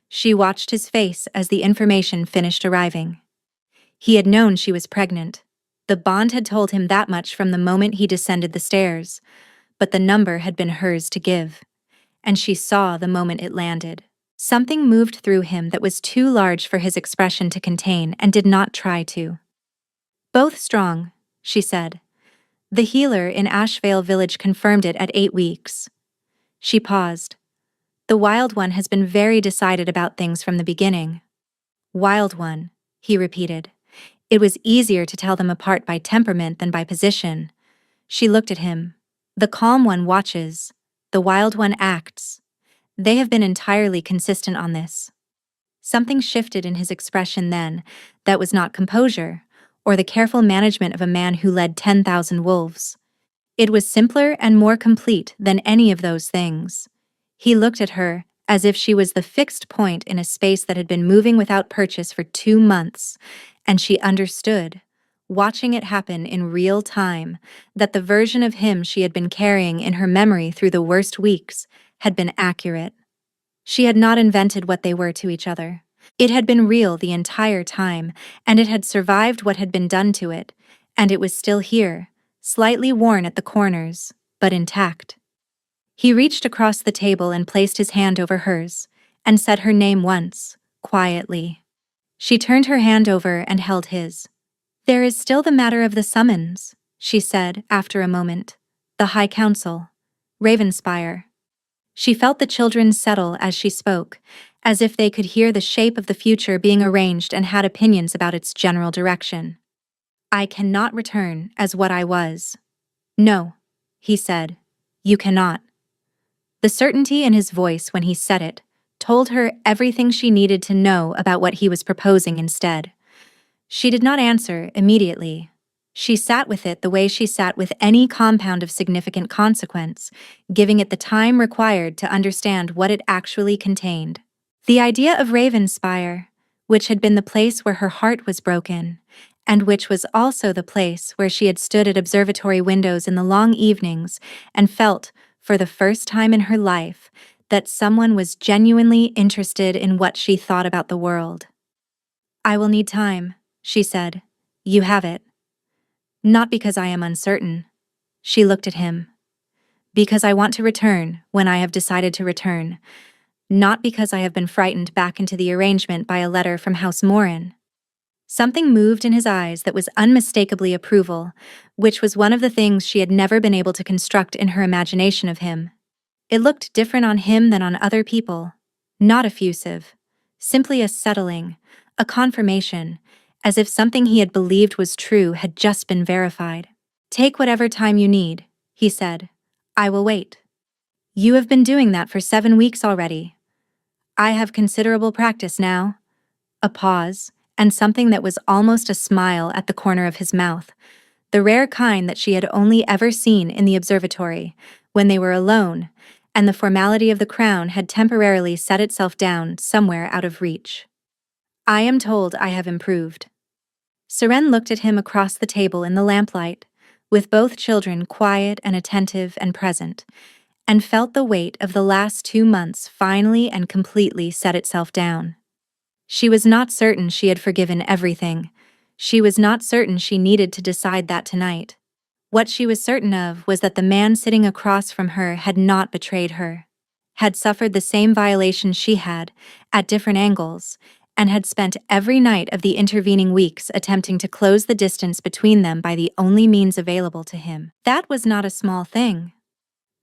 She watched his face as the information finished arriving. He had known she was pregnant. The bond had told him that much from the moment he descended the stairs, but the number had been hers to give, and she saw the moment it landed. Something moved through him that was too large for his expression to contain and did not try to. Both strong, she said. The healer in Ashvale village confirmed it at 8 weeks. She paused. The wild one has been very decided about things from the beginning. Wild one, he repeated. It was easier to tell them apart by temperament than by position. She looked at him. The calm one watches. The wild one acts. They have been entirely consistent on this. Something shifted in his expression then, that was not composure, or the careful management of a man who led 10,000 wolves. It was simpler and more complete than any of those things. He looked at her, as if she was the fixed point in a space that had been moving without purchase for 2 months, and she understood, watching it happen in real time, that the version of him she had been carrying in her memory through the worst weeks had been accurate. She had not invented what they were to each other. It had been real the entire time, and it had survived what had been done to it, and it was still here, slightly worn at the corners, but intact. He reached across the table and placed his hand over hers, and said her name once, quietly. She turned her hand over and held his. There is still the matter of the summons, she said after a moment. The High Council. Ravenspire. She felt the children settle as she spoke, as if they could hear the shape of the future being arranged and had opinions about its general direction. I cannot return as what I was. No, he said. You cannot. The certainty in his voice when he said it told her everything she needed to know about what he was proposing instead. She did not answer immediately. She sat with it the way she sat with any compound of significant consequence, giving it the time required to understand what it actually contained. The idea of Ravenspire, which had been the place where her heart was broken, and which was also the place where she had stood at observatory windows in the long evenings and felt, for the first time in her life, that someone was genuinely interested in what she thought about the world. I will need time, she said. You have it. Not because I am uncertain. She looked at him. Because I want to return when I have decided to return. Not because I have been frightened back into the arrangement by a letter from House Morin. Something moved in his eyes that was unmistakably approval, which was one of the things she had never been able to construct in her imagination of him. It looked different on him than on other people. Not effusive. Simply a settling, a confirmation, as if something he had believed was true had just been verified. "Take whatever time you need," he said. "I will wait." "You have been doing that for 7 weeks already." "I have considerable practice now." A pause, and something that was almost a smile at the corner of his mouth, the rare kind that she had only ever seen in the observatory, when they were alone, and the formality of the crown had temporarily set itself down somewhere out of reach. "I am told I have improved." Seren looked at him across the table in the lamplight, with both children quiet and attentive and present, and felt the weight of the last 2 months finally and completely set itself down. She was not certain she had forgiven everything. She was not certain she needed to decide that tonight. What she was certain of was that the man sitting across from her had not betrayed her, had suffered the same violations she had, at different angles, and had spent every night of the intervening weeks attempting to close the distance between them by the only means available to him. That was not a small thing.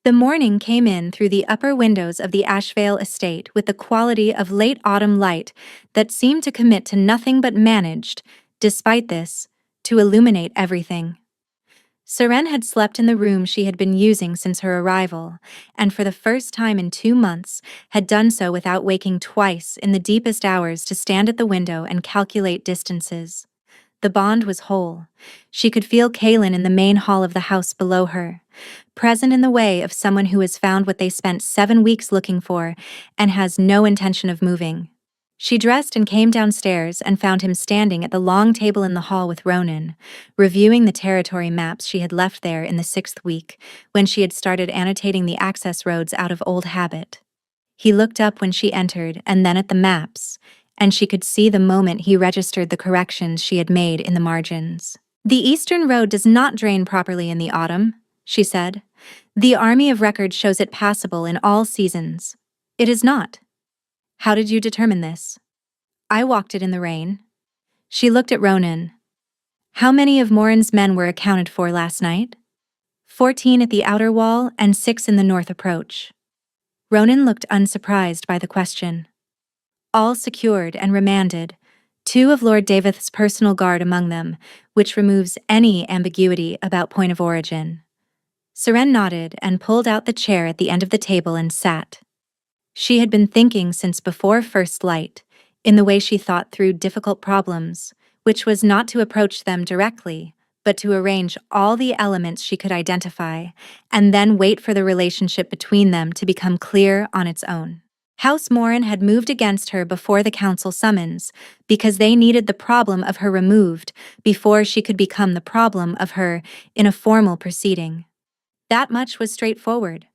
The morning came in through the upper windows of the Ashvale estate with the quality of late autumn light that seemed to commit to nothing but managed, despite this, to illuminate everything. Seren had slept in the room she had been using since her arrival, and for the first time in 2 months had done so without waking twice in the deepest hours to stand at the window and calculate distances. The bond was whole. She could feel Kaelin in the main hall of the house below her, present in the way of someone who has found what they spent 7 weeks looking for and has no intention of moving. She dressed and came downstairs and found him standing at the long table in the hall with Ronan, reviewing the territory maps she had left there in the 6th week, when she had started annotating the access roads out of old habit. He looked up when she entered and then at the maps, and she could see the moment he registered the corrections she had made in the margins. "The eastern road does not drain properly in the autumn," she said. "The army of records shows it passable in all seasons." "It is not." "How did you determine this?" "I walked it in the rain." She looked at Ronan. "How many of Morin's men were accounted for last night?" 14 at the outer wall and 6 in the north approach." Ronan looked unsurprised by the question. "All secured and remanded, 2 of Lord Davith's personal guard among them, which removes any ambiguity about point of origin." Seren nodded and pulled out the chair at the end of the table and sat. She had been thinking since before first light, in the way she thought through difficult problems, which was not to approach them directly, but to arrange all the elements she could identify, and then wait for the relationship between them to become clear on its own. House Morin had moved against her before the council summons, because they needed the problem of her removed before she could become the problem of her in a formal proceeding. That much was straightforward.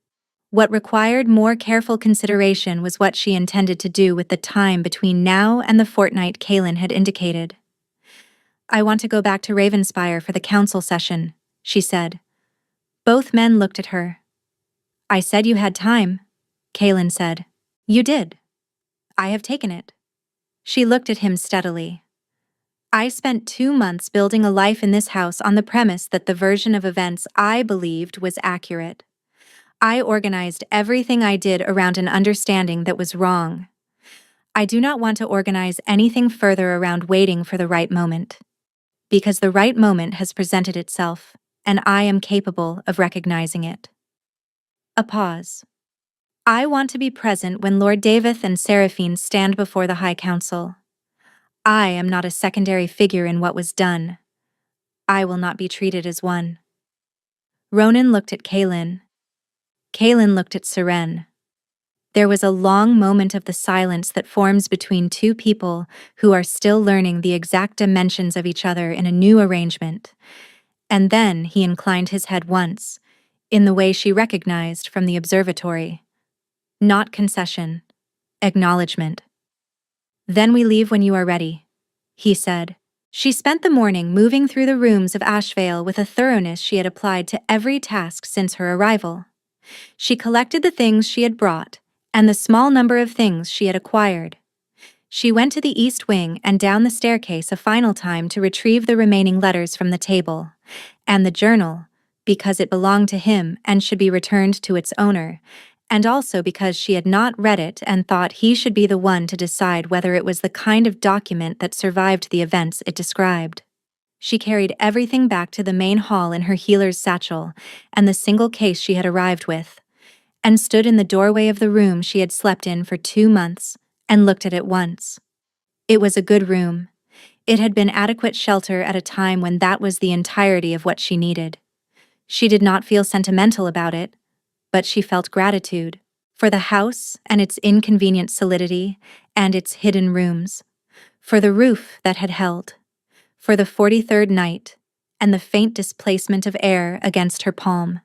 What required more careful consideration was what she intended to do with the time between now and the fortnight Kaelin had indicated. "I want to go back to Ravenspire for the council session," she said. Both men looked at her. "I said you had time," Kaelin said. "You did. I have taken it." She looked at him steadily. "I spent 2 months building a life in this house on the premise that the version of events I believed was accurate. I organized everything I did around an understanding that was wrong. I do not want to organize anything further around waiting for the right moment. Because the right moment has presented itself, and I am capable of recognizing it." A pause. "I want to be present when Lord Davith and Seraphine stand before the High Council. I am not a secondary figure in what was done. I will not be treated as one." Ronan looked at Kaelin. Kaelin looked at Seren. There was a long moment of the silence that forms between 2 people who are still learning the exact dimensions of each other in a new arrangement. And then he inclined his head once, in the way she recognized from the observatory. Not concession, acknowledgement. "Then we leave when you are ready," he said. She spent the morning moving through the rooms of Ashvale with a thoroughness she had applied to every task since her arrival. She collected the things she had brought, and the small number of things she had acquired. She went to the east wing and down the staircase a final time to retrieve the remaining letters from the table, and the journal, because it belonged to him and should be returned to its owner, and also because she had not read it and thought he should be the one to decide whether it was the kind of document that survived the events it described. She carried everything back to the main hall in her healer's satchel and the single case she had arrived with, and stood in the doorway of the room she had slept in for 2 months and looked at it once. It was a good room. It had been adequate shelter at a time when that was the entirety of what she needed. She did not feel sentimental about it, but she felt gratitude for the house and its inconvenient solidity and its hidden rooms, for the roof that had held, for the 43rd night and the faint displacement of air against her palm,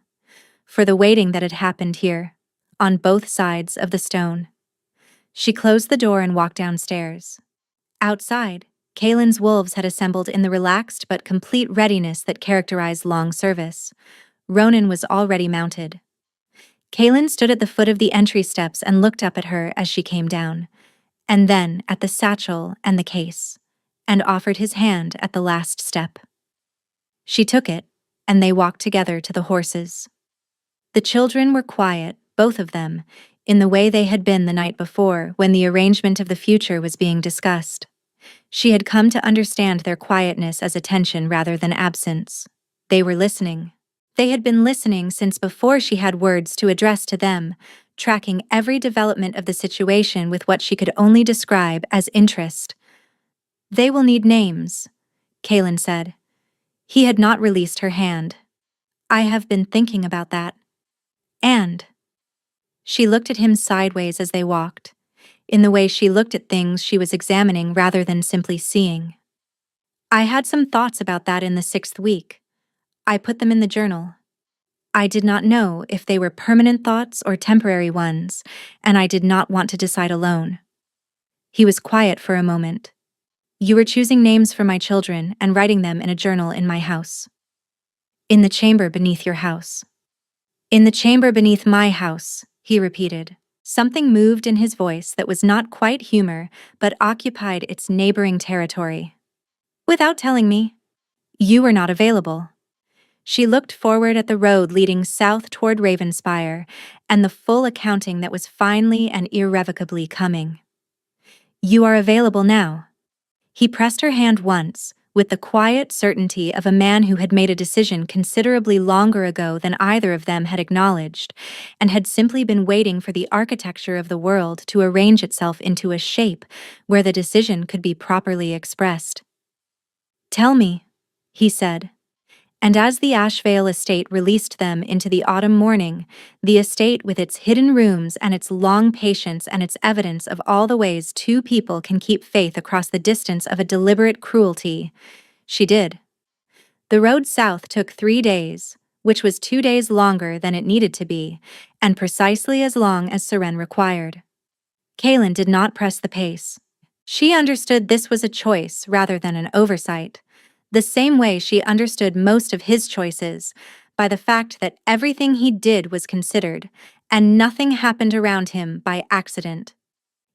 for the waiting that had happened here, on both sides of the stone. She closed the door and walked downstairs. Outside, Kaylin's wolves had assembled in the relaxed but complete readiness that characterized long service. Ronan was already mounted. Kaylin stood at the foot of the entry steps and looked up at her as she came down, and then at the satchel and the case, and offered his hand at the last step. She took it, and they walked together to the horses. The children were quiet, both of them, in the way they had been the night before when the arrangement of the future was being discussed. She had come to understand their quietness as attention rather than absence. They were listening. They had been listening since before she had words to address to them, tracking every development of the situation with what she could only describe as interest. "They will need names," Kaylin said. He had not released her hand. "I have been thinking about that." And she looked at him sideways as they walked, in the way she looked at things she was examining rather than simply seeing. "I had some thoughts about that in the 6th week. I put them in the journal. I did not know if they were permanent thoughts or temporary ones, and I did not want to decide alone." He was quiet for a moment. "You were choosing names for my children and writing them in a journal in my house." "In the chamber beneath your house." "In the chamber beneath my house," he repeated. Something moved in his voice that was not quite humor, but occupied its neighboring territory. "Without telling me, you were not available." She looked forward at the road leading south toward Ravenspire and the full accounting that was finally and irrevocably coming. "You are available now." He pressed her hand once, with the quiet certainty of a man who had made a decision considerably longer ago than either of them had acknowledged, and had simply been waiting for the architecture of the world to arrange itself into a shape where the decision could be properly expressed. "Tell me," he said. And as the Ashvale estate released them into the autumn morning, the estate with its hidden rooms and its long patience and its evidence of all the ways 2 people can keep faith across the distance of a deliberate cruelty, she did. The road south took 3 days, which was 2 days longer than it needed to be, and precisely as long as Seren required. Kaylin did not press the pace. She understood this was a choice rather than an oversight, the same way she understood most of his choices, by the fact that everything he did was considered, and nothing happened around him by accident.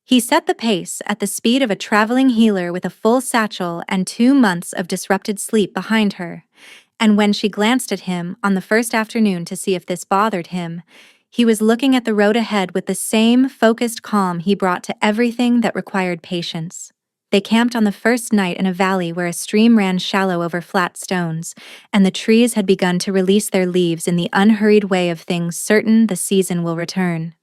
He set the pace at the speed of a traveling healer with a full satchel and 2 months of disrupted sleep behind her, and when she glanced at him on the first afternoon to see if this bothered him, he was looking at the road ahead with the same focused calm he brought to everything that required patience. They camped on the first night in a valley where a stream ran shallow over flat stones, and the trees had begun to release their leaves in the unhurried way of things certain the season will return.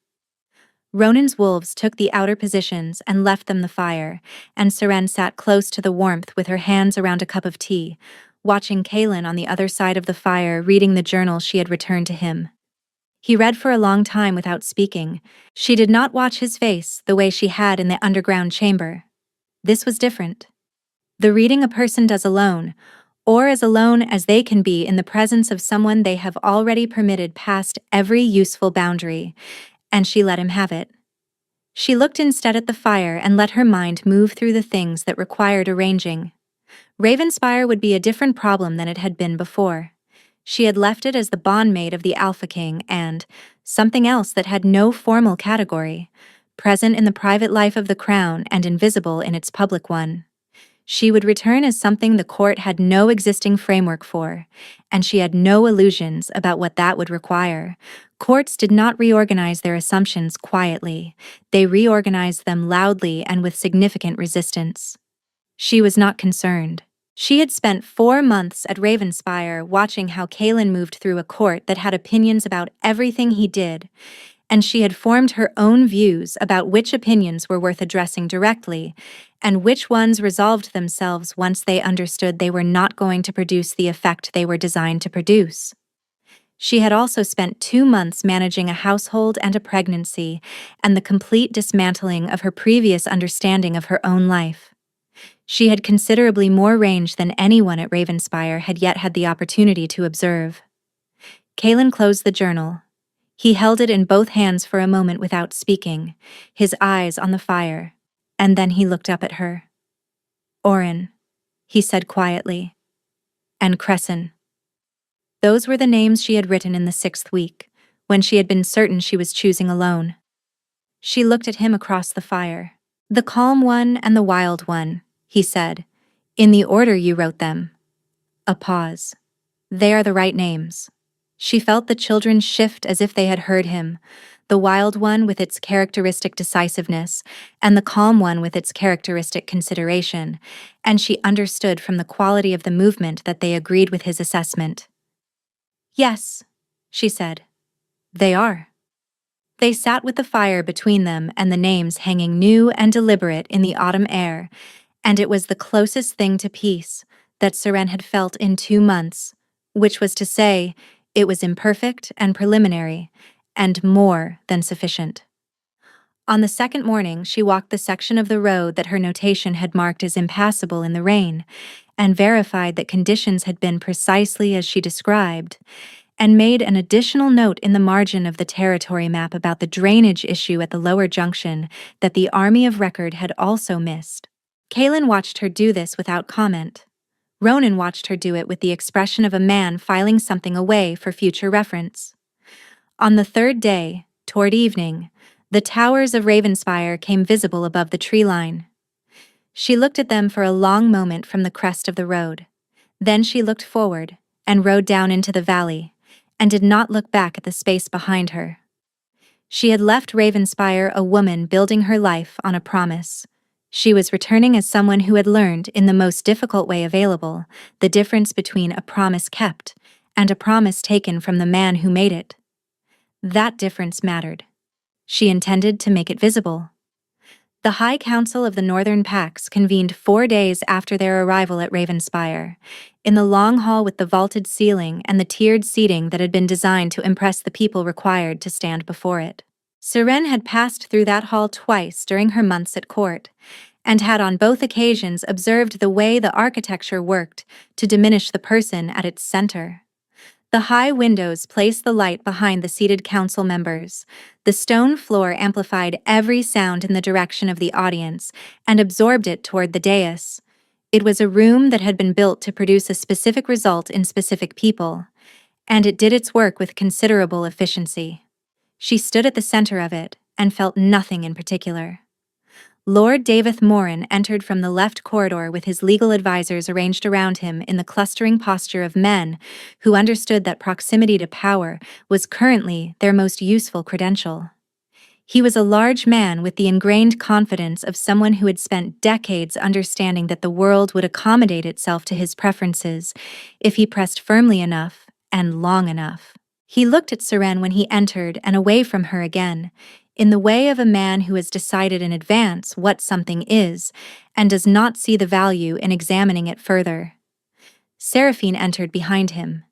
Ronan's wolves took the outer positions and left them the fire, and Seren sat close to the warmth with her hands around a cup of tea, watching Kaylin on the other side of the fire reading the journal she had returned to him. He read for a long time without speaking. She did not watch his face the way she had in the underground chamber. This was different. The reading a person does alone, or as alone as they can be in the presence of someone they have already permitted past every useful boundary, and she let him have it. She looked instead at the fire and let her mind move through the things that required arranging. Ravenspire would be a different problem than it had been before. She had left it as the bondmaid of the Alpha King and something else that had no formal category, present in the private life of the crown and invisible in its public one. She would return as something the court had no existing framework for, and she had no illusions about what that would require. Courts did not reorganize their assumptions quietly, they reorganized them loudly and with significant resistance. She was not concerned. She had spent 4 months at Ravenspire watching how Kalen moved through a court that had opinions about everything he did, and she had formed her own views about which opinions were worth addressing directly, and which ones resolved themselves once they understood they were not going to produce the effect they were designed to produce. She had also spent 2 months managing a household and a pregnancy, and the complete dismantling of her previous understanding of her own life. She had considerably more range than anyone at Ravenspire had yet had the opportunity to observe. Kalen closed the journal. He held it in both hands for a moment without speaking, his eyes on the fire, and then he looked up at her. "Oren," he said quietly, "and Crescent." Those were the names she had written in the 6th week, when she had been certain she was choosing alone. She looked at him across the fire. "The calm one and the wild one," he said, "in the order you wrote them." A pause. "They are the right names." She felt the children shift as if they had heard him, the wild one with its characteristic decisiveness, and the calm one with its characteristic consideration, and she understood from the quality of the movement that they agreed with his assessment. "Yes," she said. "They are." They sat with the fire between them and the names hanging new and deliberate in the autumn air, and it was the closest thing to peace that Seren had felt in 2 months, which was to say, it was imperfect and preliminary, and more than sufficient. On the second morning, she walked the section of the road that her notation had marked as impassable in the rain, and verified that conditions had been precisely as she described, and made an additional note in the margin of the territory map about the drainage issue at the lower junction that the Army of Record had also missed. Kalen watched her do this without comment. Ronan watched her do it with the expression of a man filing something away for future reference. On the 3rd day, toward evening, the towers of Ravenspire came visible above the tree line. She looked at them for a long moment from the crest of the road. Then she looked forward and rode down into the valley, and did not look back at the space behind her. She had left Ravenspire a woman building her life on a promise. She was returning as someone who had learned, in the most difficult way available, the difference between a promise kept and a promise taken from the man who made it. That difference mattered. She intended to make it visible. The High Council of the Northern Pax convened 4 days after their arrival at Ravenspire, in the long hall with the vaulted ceiling and the tiered seating that had been designed to impress the people required to stand before it. Seren had passed through that hall twice during her months at court, and had on both occasions observed the way the architecture worked to diminish the person at its center. The high windows placed the light behind the seated council members. The stone floor amplified every sound in the direction of the audience and absorbed it toward the dais. It was a room that had been built to produce a specific result in specific people, and it did its work with considerable efficiency. She stood at the center of it and felt nothing in particular. Lord Davith Morin entered from the left corridor with his legal advisors arranged around him in the clustering posture of men who understood that proximity to power was currently their most useful credential. He was a large man with the ingrained confidence of someone who had spent decades understanding that the world would accommodate itself to his preferences if he pressed firmly enough and long enough. He looked at Seren when he entered and away from her again, in the way of a man who has decided in advance what something is and does not see the value in examining it further. Seraphine entered behind him.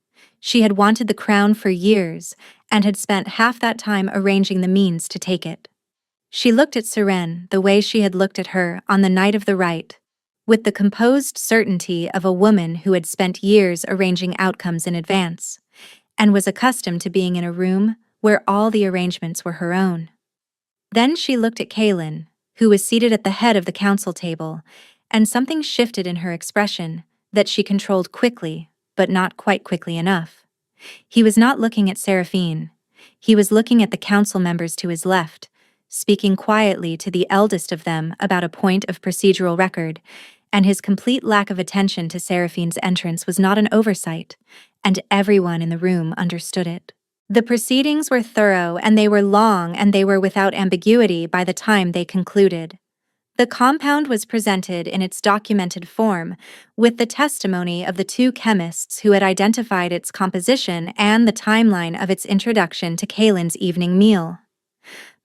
She had wanted the crown for years and had spent half that time arranging the means to take it. She looked at Seren the way she had looked at her on the night of the rite, with the composed certainty of a woman who had spent years arranging outcomes in advance, and was accustomed to being in a room where all the arrangements were her own. Then she looked at Kalen, who was seated at the head of the council table, and something shifted in her expression that she controlled quickly, but not quite quickly enough. He was not looking at Seraphine. He was looking at the council members to his left, speaking quietly to the eldest of them about a point of procedural record, and his complete lack of attention to Seraphine's entrance was not an oversight, and everyone in the room understood it. The proceedings were thorough, and they were long, and they were without ambiguity by the time they concluded. The compound was presented in its documented form, with the testimony of the two chemists who had identified its composition and the timeline of its introduction to Kaelin's evening meal.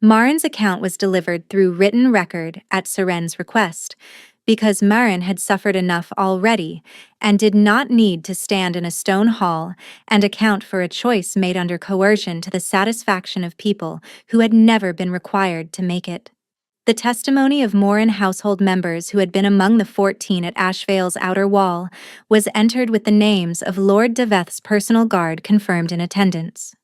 Marin's account was delivered through written record at Seren's request, because Marin had suffered enough already and did not need to stand in a stone hall and account for a choice made under coercion to the satisfaction of people who had never been required to make it. The testimony of Morin household members who had been among the 14 at Ashvale's outer wall was entered with the names of Lord Deveth's personal guard confirmed in attendance.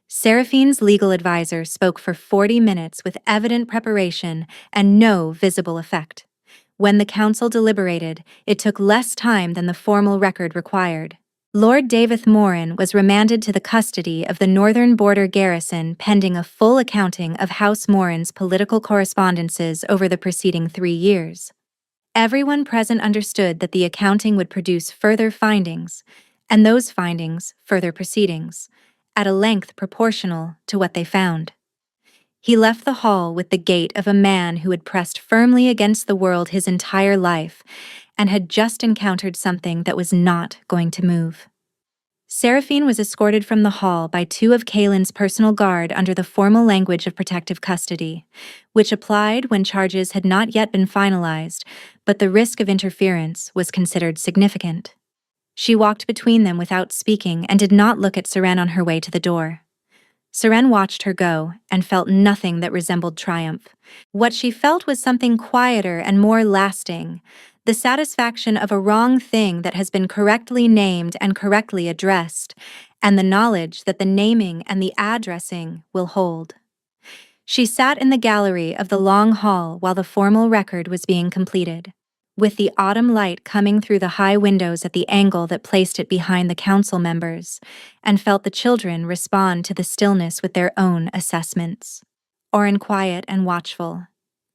Seraphine's legal advisor spoke for 40 minutes with evident preparation and no visible effect. When the council deliberated, it took less time than the formal record required. Lord Davith Morin was remanded to the custody of the Northern Border Garrison pending a full accounting of House Morin's political correspondences over the preceding 3 years. Everyone present understood that the accounting would produce further findings, and those findings further proceedings, at a length proportional to what they found. He left the hall with the gait of a man who had pressed firmly against the world his entire life and had just encountered something that was not going to move. Seraphine was escorted from the hall by 2 of Kaelin's personal guard under the formal language of protective custody, which applied when charges had not yet been finalized, but the risk of interference was considered significant. She walked between them without speaking and did not look at Seren on her way to the door. Seren watched her go and felt nothing that resembled triumph. What she felt was something quieter and more lasting, the satisfaction of a wrong thing that has been correctly named and correctly addressed, and the knowledge that the naming and the addressing will hold. She sat in the gallery of the long hall while the formal record was being completed, with the autumn light coming through the high windows at the angle that placed it behind the council members, and felt the children respond to the stillness with their own assessments. Orin quiet and watchful.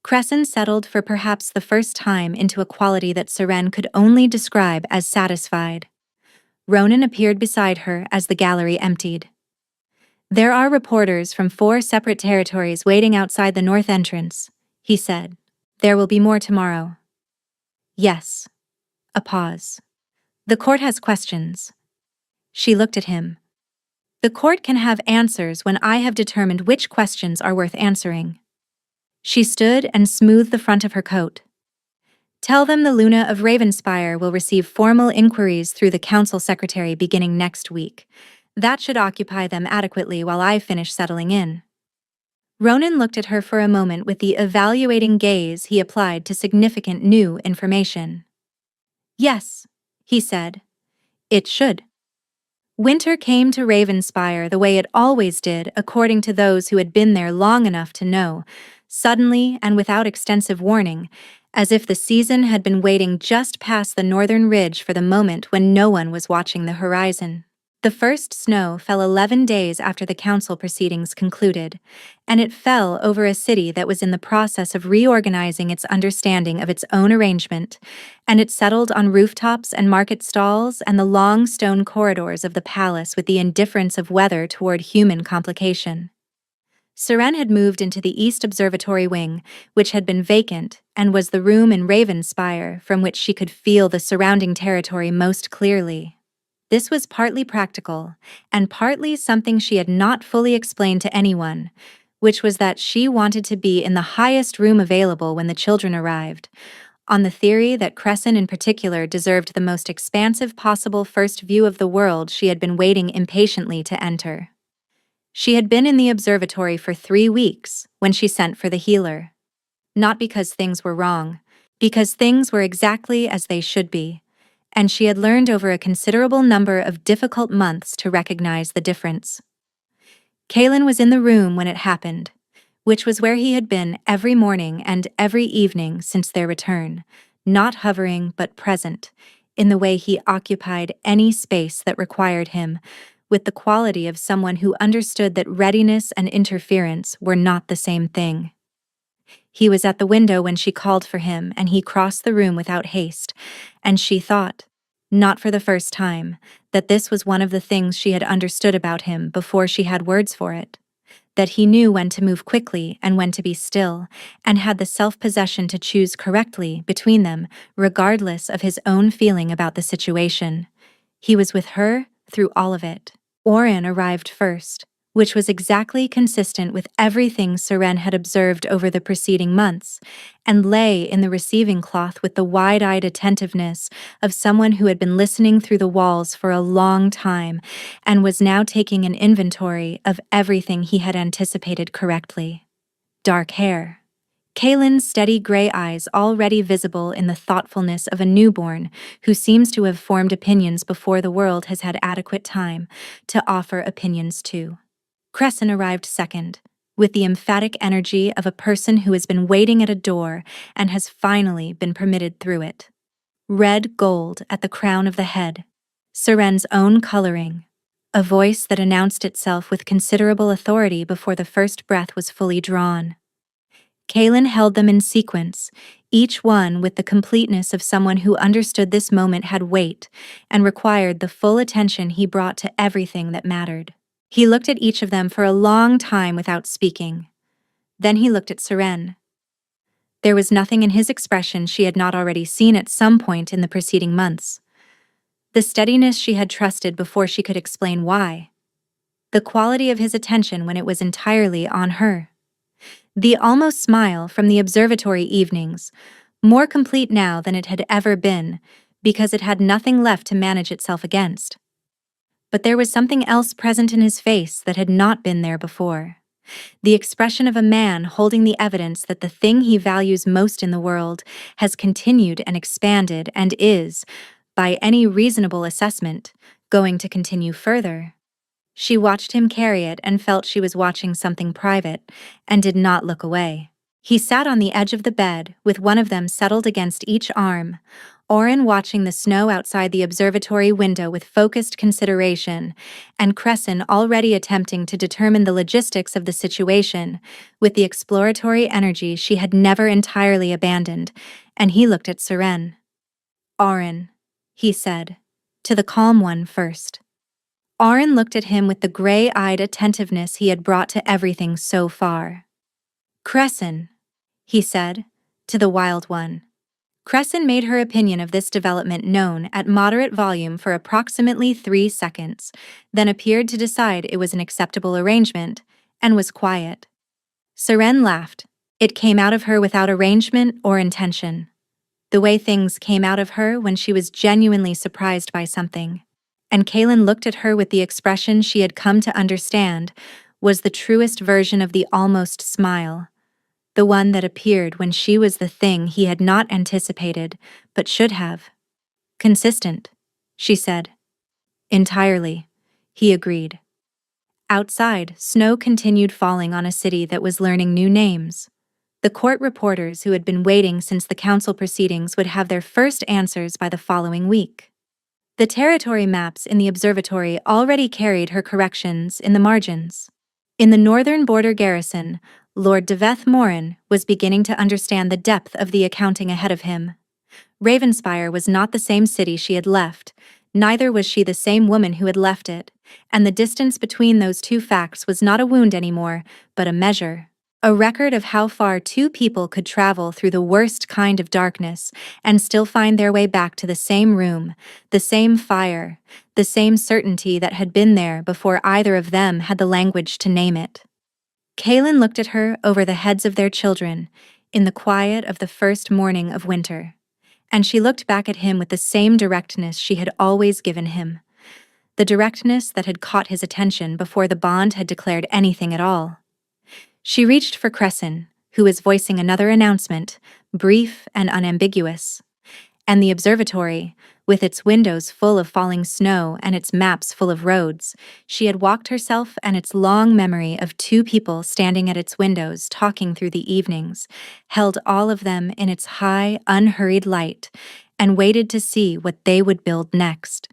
Crescent settled for perhaps the first time into a quality that Seren could only describe as satisfied. Ronan appeared beside her as the gallery emptied. "There are reporters from 4 separate territories waiting outside the north entrance," he said. "There will be more tomorrow." "Yes." A pause. "The court has questions." She looked at him. "The court can have answers when I have determined which questions are worth answering." She stood and smoothed the front of her coat. "Tell them the Luna of Ravenspire will receive formal inquiries through the council secretary beginning next week. That should occupy them adequately while I finish settling in." Ronan looked at her for a moment with the evaluating gaze he applied to significant new information. "Yes," he said. "It should." Winter came to Ravenspire the way it always did, according to those who had been there long enough to know, suddenly and without extensive warning, as if the season had been waiting just past the northern ridge for the moment when no one was watching the horizon. The first snow fell 11 days after the council proceedings concluded, and it fell over a city that was in the process of reorganizing its understanding of its own arrangement, and it settled on rooftops and market stalls and the long stone corridors of the palace with the indifference of weather toward human complication. Seren had moved into the East Observatory wing, which had been vacant, and was the room in Ravenspire from which she could feel the surrounding territory most clearly. This was partly practical, and partly something she had not fully explained to anyone, which was that she wanted to be in the highest room available when the children arrived, on the theory that Crescent in particular deserved the most expansive possible first view of the world she had been waiting impatiently to enter. She had been in the observatory for 3 weeks when she sent for the healer. Not because things were wrong, because things were exactly as they should be, and she had learned over a considerable number of difficult months to recognize the difference. Kaelin was in the room when it happened, which was where he had been every morning and every evening since their return, not hovering but present, in the way he occupied any space that required him, with the quality of someone who understood that readiness and interference were not the same thing. He was at the window when she called for him, and he crossed the room without haste, and she thought, not for the first time, that this was one of the things she had understood about him before she had words for it. That he knew when to move quickly and when to be still, and had the self-possession to choose correctly between them, regardless of his own feeling about the situation. He was with her through all of it. Oren arrived first, which was exactly consistent with everything Seren had observed over the preceding months, and lay in the receiving cloth with the wide-eyed attentiveness of someone who had been listening through the walls for a long time and was now taking an inventory of everything he had anticipated correctly. Dark hair. Kaylin's steady gray eyes already visible in the thoughtfulness of a newborn who seems to have formed opinions before the world has had adequate time to offer opinions to. Crescent arrived second, with the emphatic energy of a person who has been waiting at a door and has finally been permitted through it. Red gold at the crown of the head. Seren's own coloring. A voice that announced itself with considerable authority before the first breath was fully drawn. Kaylin held them in sequence, each one with the completeness of someone who understood this moment had weight and required the full attention he brought to everything that mattered. He looked at each of them for a long time without speaking. Then he looked at Seren. There was nothing in his expression she had not already seen at some point in the preceding months. The steadiness she had trusted before she could explain why. The quality of his attention when it was entirely on her. The almost smile from the observatory evenings, more complete now than it had ever been, because it had nothing left to manage itself against. But there was something else present in his face that had not been there before. The expression of a man holding the evidence that the thing he values most in the world has continued and expanded and is, by any reasonable assessment, going to continue further. She watched him carry it and felt she was watching something private, and did not look away. He sat on the edge of the bed, with one of them settled against each arm, Oren watching the snow outside the observatory window with focused consideration, and Crescent already attempting to determine the logistics of the situation, with the exploratory energy she had never entirely abandoned, and he looked at Seren. "Oren," he said, to the calm one first. Oren looked at him with the gray-eyed attentiveness he had brought to everything so far. "Crescent," he said, to the wild one. Crescent made her opinion of this development known at moderate volume for approximately 3 seconds, then appeared to decide it was an acceptable arrangement, and was quiet. Seren laughed. It came out of her without arrangement or intention. The way things came out of her when she was genuinely surprised by something. And Kaylin looked at her with the expression she had come to understand was the truest version of the almost smile, the one that appeared when she was the thing he had not anticipated, but should have. "Consistent," she said. "Entirely," he agreed. Outside, snow continued falling on a city that was learning new names. The court reporters who had been waiting since the council proceedings would have their first answers by the following week. The territory maps in the observatory already carried her corrections in the margins. In the northern border garrison, Lord Deveth Morin was beginning to understand the depth of the accounting ahead of him. Ravenspire was not the same city she had left, neither was she the same woman who had left it, and the distance between those two facts was not a wound anymore, but a measure. A record of how far two people could travel through the worst kind of darkness and still find their way back to the same room, the same fire, the same certainty that had been there before either of them had the language to name it. Kaylin looked at her over the heads of their children, in the quiet of the first morning of winter, and she looked back at him with the same directness she had always given him, the directness that had caught his attention before the bond had declared anything at all. She reached for Crescent, who was voicing another announcement, brief and unambiguous. And the observatory, with its windows full of falling snow and its maps full of roads, she had walked herself and its long memory of two people standing at its windows talking through the evenings, held all of them in its high, unhurried light, and waited to see what they would build next.